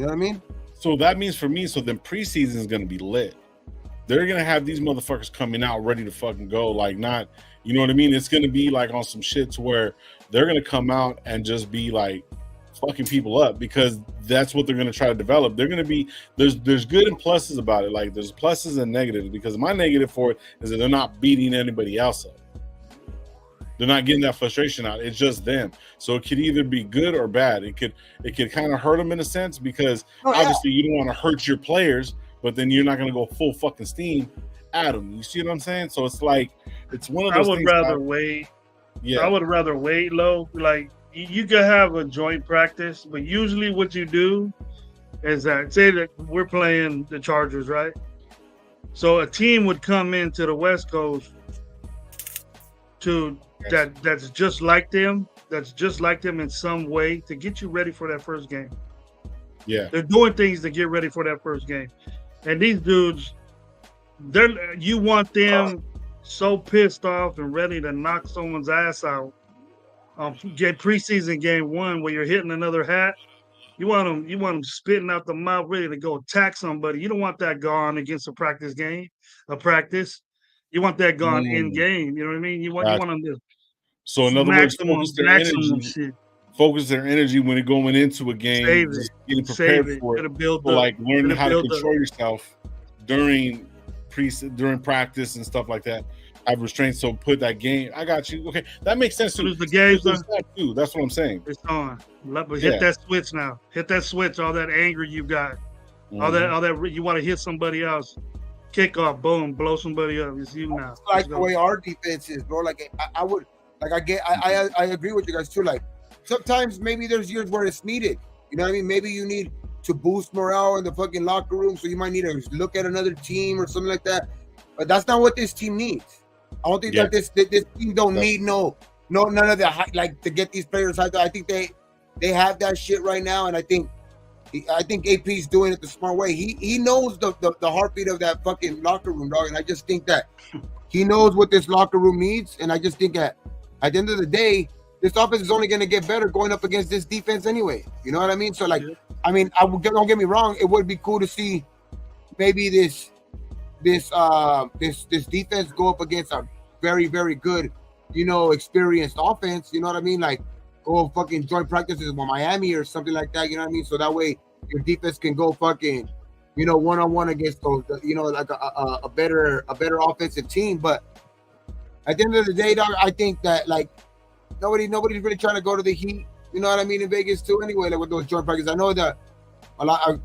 know what I mean? So that means for me, so then preseason is going to be lit. They're going to have these motherfuckers coming out ready to fucking go. Like, not, you know what I mean? It's going to be like on some shit to where they're going to come out and just be like fucking people up, because that's what they're going to try to develop. They're going to be, there's good and pluses about it. Like, there's pluses and negatives, because my negative for it is that they're not beating anybody else up. They're not getting that frustration out. It's just them. So it could either be good or bad. It could kind of hurt them in a sense, because obviously you don't want to hurt your players, but then you're not going to go full fucking steam at them. You see what I'm saying? So it's like, it's one of those things. I would rather wait low. Like, you could have a joint practice, but usually what you do is that, say that we're playing the Chargers, right? So a team would come into the West Coast that's just like them in some way to get you ready for that first game. Yeah. They're doing things to get ready for that first game. And these dudes, you want them so pissed off and ready to knock someone's ass out get preseason game 1 where you're hitting another hat. You want them spitting out the mouth, ready to go attack somebody. You don't want that gone against a practice game, a practice. You want that gone in game. You know what I mean? You want them to. So in other words, focus their energy when they're going into a game, just getting prepared for it. Like learning how to control yourself during practice and stuff like that. Have restraints, so put that game. I got you. Okay, that makes sense. As the game's on, too. That's what I'm saying. It's on. Hit that switch now. Hit that switch. All that anger you got, all that you want to hit somebody else. Kick off, boom, blow somebody up. It's you now. It's like the way our defense is, bro. Like I agree with you guys too. Like sometimes maybe there's years where it's needed. You know what I mean? Maybe you need to boost morale in the fucking locker room, so you might need to look at another team or something like that. But that's not what this team needs. I don't think that this team don't need none of the like to get these players hyped. I think they have that shit right now, and I think AP's doing it the smart way. He knows the heartbeat of that fucking locker room, dog. And I just think that he knows what this locker room needs. And I just think that at the end of the day, this offense is only going to get better going up against this defense anyway. You know what I mean? So like, I mean, don't get me wrong. It would be cool to see maybe this defense go up against a very, very good, experienced offense. You know what I mean? Like go fucking joint practices with Miami or something like that. You know what I mean? So that way your defense can go fucking, one-on-one against those, like a better offensive team. But at the end of the day, dog, I think that like nobody's really trying to go to the Heat. You know what I mean? In Vegas too. Anyway, like with those joint practices, I know that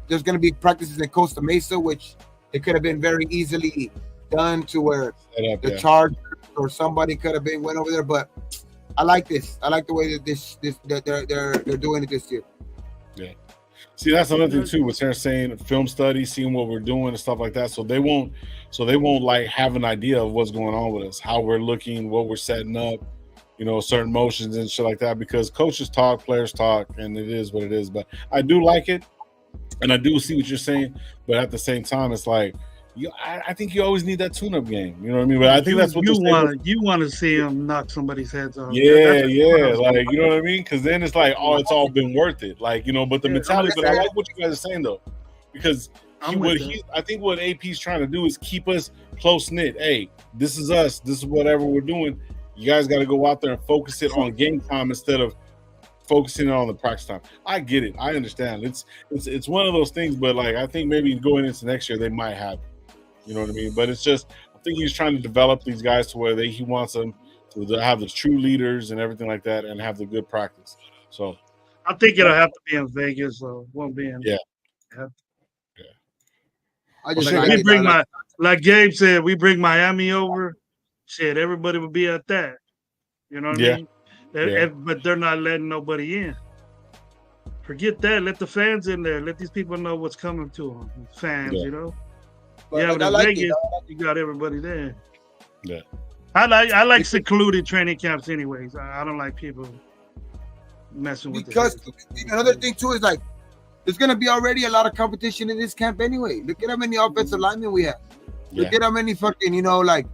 there's going to be practices in Costa Mesa, which it could have been very easily done to where the Chargers or somebody could have went over there. But I like this. I like the way that they're doing it this year. Yeah. See, that's another thing too. What they're saying, film study, seeing what we're doing and stuff like that. So they won't like have an idea of what's going on with us, how we're looking, what we're setting up, certain motions and shit like that. Because coaches talk, players talk, and it is what it is. But I do like it. And I do see what you're saying, but at the same time, it's like I think you always need that tune-up game. You know what I mean? But I think that's what you want to see them knock somebody's heads off. Yeah, like you know what I mean? Because then it's like, it's all been worth it. Like but the mentality. But I like what you guys are saying though, because I think what AP's trying to do is keep us close knit. Hey, this is us. This is whatever we're doing. You guys got to go out there and focus it on game time instead of focusing on the practice time. I get it. I understand. It's one of those things, but like I think maybe going into next year they might have, you know what I mean? But it's just I think he's trying to develop these guys to where he wants them to have the true leaders and everything like that and have the good practice. So I think it'll have to be in Vegas, though. Won't be in. Yeah. I just like Gabe said, we bring Miami over. Shit, everybody would be at that. You know what I mean? But they're not letting nobody in. Forget that. Let the fans in there. Let these people know what's coming to them. Fans, But in Vegas, you got everybody there. Yeah. I like secluded training camps anyways. I don't like people messing with because another thing too is like there's gonna be already a lot of competition in this camp anyway. Look at how many offensive linemen we have. Look at how many fucking, like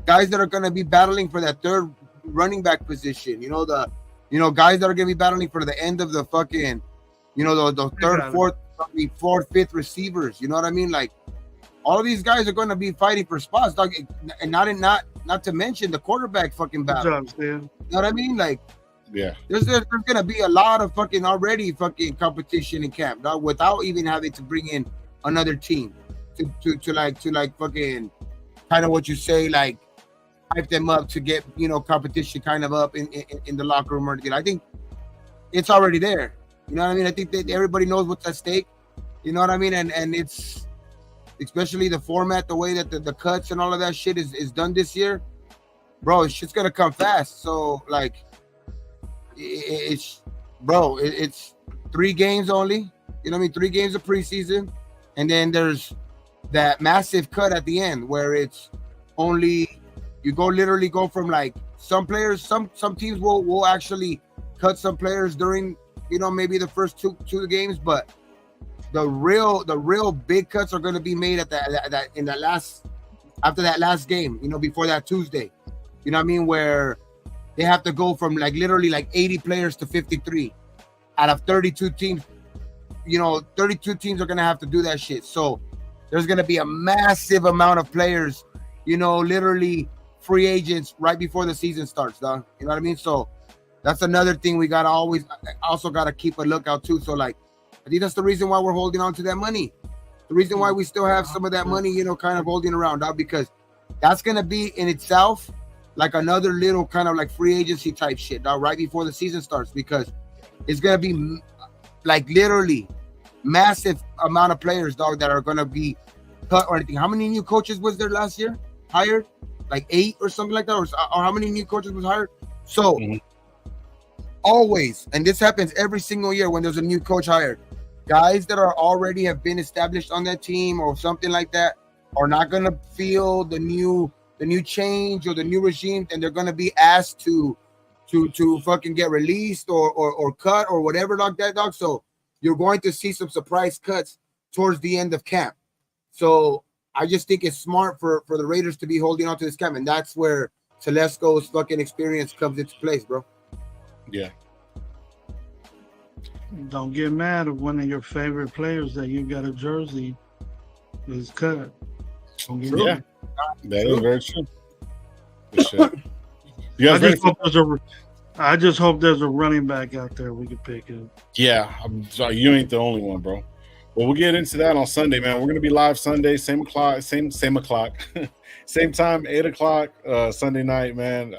guys that are gonna be battling for that third running back position, guys that are gonna be battling for the end of the fucking, the third, fourth, fifth receivers. You know what I mean? Like all of these guys are gonna be fighting for spots, dog, and not to mention the quarterback fucking battle. You know what I mean? Like, there's gonna be a lot of fucking already fucking competition in camp, dog, without even having to bring in another team to like fucking kind of what you say, like hype them up to get competition kind of up in the locker room or anything. I think it's already there. You know what I mean? I think that everybody knows what's at stake. You know what I mean? And it's especially the format, the way that the cuts and all of that shit is done this year, bro. Shit's gonna come fast. So like, it's 3 games only. You know what I mean? 3 games of preseason, and then there's that massive cut at the end where it's only. You literally go from like some players, some teams will actually cut some players during, maybe the first two games, but the real big cuts are going to be made after that last game, before that Tuesday. You know what I mean? Where they have to go from like literally like 80 players to 53 out of 32 teams. 32 teams are gonna have to do that shit. So there's gonna be a massive amount of players, literally free agents right before the season starts, dog. You know what I mean? So that's another thing we gotta also gotta keep a lookout too. So like, I think that's the reason why we're holding on to that money. The reason why we still have some of that money, kind of holding around, dog, because that's gonna be in itself like another little kind of like free agency type shit, dog, right before the season starts, because it's gonna be like literally massive amount of players, dog, that are gonna be cut or anything. How many new coaches was there last year hired? Like 8 or something like that, or how many new coaches was hired? So always, and this happens every single year when there's a new coach hired, guys that are already have been established on that team or something like that are not gonna feel the new change or the new regime, and they're gonna be asked to fucking get released or cut or whatever like that, dog. So you're going to see some surprise cuts towards the end of camp. So I just think it's smart for the Raiders to be holding on to this camp, and that's where Telesco's fucking experience comes into place, bro. Yeah. Don't get mad if one of your favorite players that you got a jersey is cut. Yeah, that is very true. For sure. You guys I just hope there's a running back out there we can pick up. Yeah, I'm sorry, you ain't the only one, bro. Well, we'll get into that on Sunday, man. We're gonna be live Sunday, same o'clock, same time, 8:00 Sunday night, man.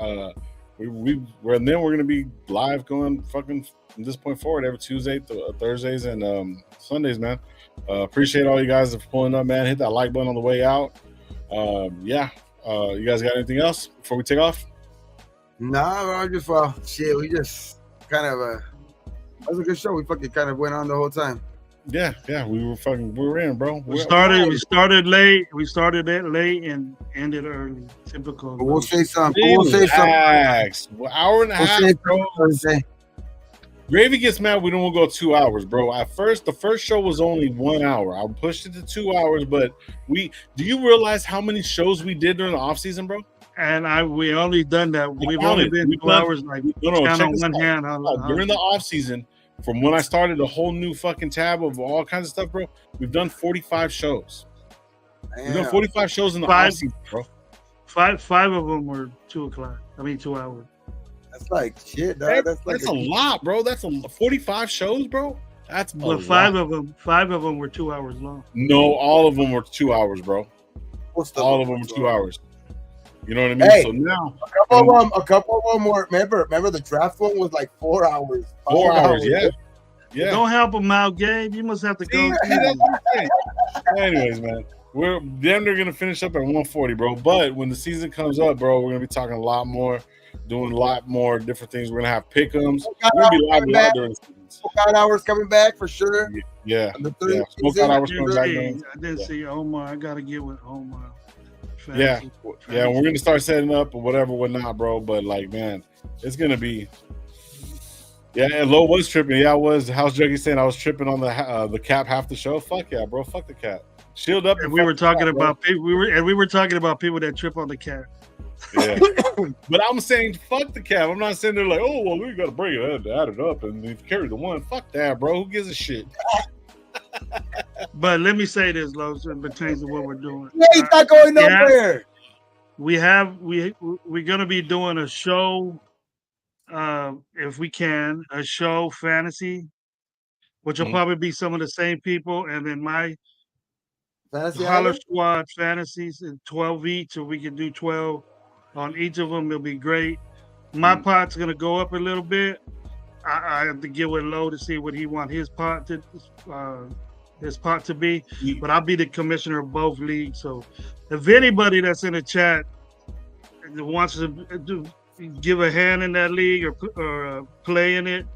We're gonna be live going fucking from this point forward every Tuesday, Thursdays, and Sundays, man. Appreciate all you guys for pulling up, man. Hit that like button on the way out. You guys got anything else before we take off? Nah, I just shit. We just kind of that was a good show. We fucking kind of went on the whole time. Yeah, we were in, bro. We started late. We started that late and ended early. Typical. We'll say something. Well, hour and a half, bro. Gravy gets mad. We don't go 2 hours, bro. The first show was only 1 hour. I pushed it to 2 hours, but do you realize how many shows we did during the off season, bro? And we only done that. We've only been 2 hours. Like on one hand. During the off season, from when I started a whole new fucking tab of all kinds of stuff, bro, we've done 45 shows. We've done 45 shows in the off season, bro. Five of them were 2 o'clock. 2 hours. That's like shit, dog. That's a lot, bro. That's 45 shows, bro. That's but five of them were 2 hours long. No, all of them were 2 hours, bro. All of them were 2 hours. You know what I mean? Hey, so now a couple of them were. Remember the draft one was like 4 hours. 4 hours, yeah. Don't help him out, Gabe. You must have to go. Anyways, man, they're gonna finish up at 140, bro. But when the season comes up, bro, we're gonna be talking a lot more, doing a lot more different things. We're gonna have pick'ems. We're gonna be live a lot during the season. Smokeout hours coming back for sure. Yeah. Smokeout hours coming back. I didn't see Omar. I gotta get with Omar. Fantasy. Yeah. We're gonna start setting up or whatnot, bro. But like, man, it's gonna be. Yeah, and Lo was tripping. Yeah, I was. House Juggy saying I was tripping on the cap half the show. Fuck yeah, bro. Fuck the cap. Shield up. And we were talking about people. We were talking about people that trip on the cap. Yeah, but I'm saying fuck the cap. I'm not saying they're like, oh well, we gotta bring it, add it up, and carry the one. Fuck that, bro. Who gives a shit? But let me say this, Lo, it pertains to what we're doing. Yeah, he's not going nowhere. We're gonna be doing a show, if we can, a show fantasy, which will probably be some of the same people, and then my Holler Squad fantasies in 12 each, so we can do 12 on each of them. It'll be great. My pot's gonna go up a little bit. I have to get with Lo to see what he wants his pot to be, but I'll be the commissioner of both leagues. So if anybody that's in the chat wants to give a hand in that league or play in it,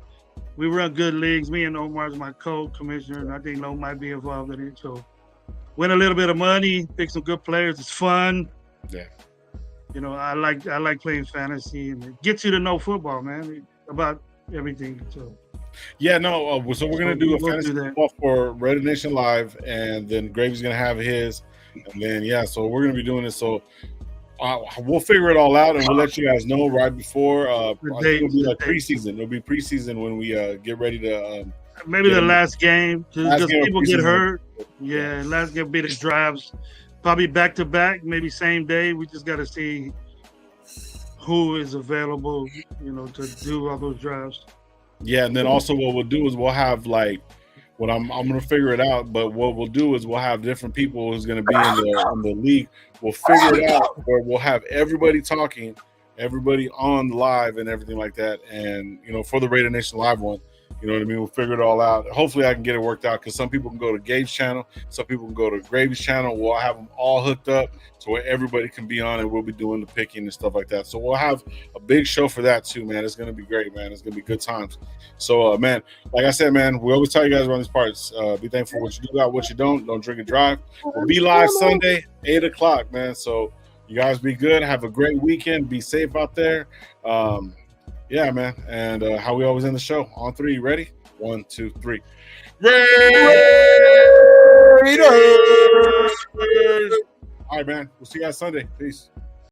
we run good leagues. Me and Omar's my co-commissioner, and I think Lo might be involved in it. So win a little bit of money, pick some good players. It's fun. Yeah. I like playing fantasy, and it gets you to know football, man, about everything. So yeah, no. So we're gonna do a fantasy football for RaiderNationLive, and then Gravy's gonna have his, and then so we're gonna be doing this. So we'll figure it all out, and we'll let you guys know right before. I think it'll be like date. preseason. It'll be preseason when we get ready to. Maybe the last game, because people get hurt. Yeah. Last game be the drives, probably back to back, maybe same day. We just got to see who is available, to do all those drives. Yeah, and then also what we'll do is we'll have like, what I'm gonna figure it out. But what we'll do is we'll have different people who's gonna be in the league. We'll figure it out, where we'll have everybody talking, everybody on live and everything like that. And for the Raider Nation Live one. You know what I mean? We'll figure it all out. Hopefully, I can get it worked out because some people can go to Gabe's channel, some people can go to Gravy's channel. We'll have them all hooked up so where everybody can be on, and we'll be doing the picking and stuff like that. So we'll have a big show for that too, man. It's gonna be great, man. It's gonna be good times. So, man, like I said, man, we always tell you guys around these parts, be thankful for what you do got, what you don't. Don't drink and drive. We'll be live Sunday, 8:00, man. So you guys be good. Have a great weekend. Be safe out there. Yeah, man. And how we always end the show on 3. Ready? 1, 2, 3. Raiders! All right, man. We'll see you guys Sunday. Peace.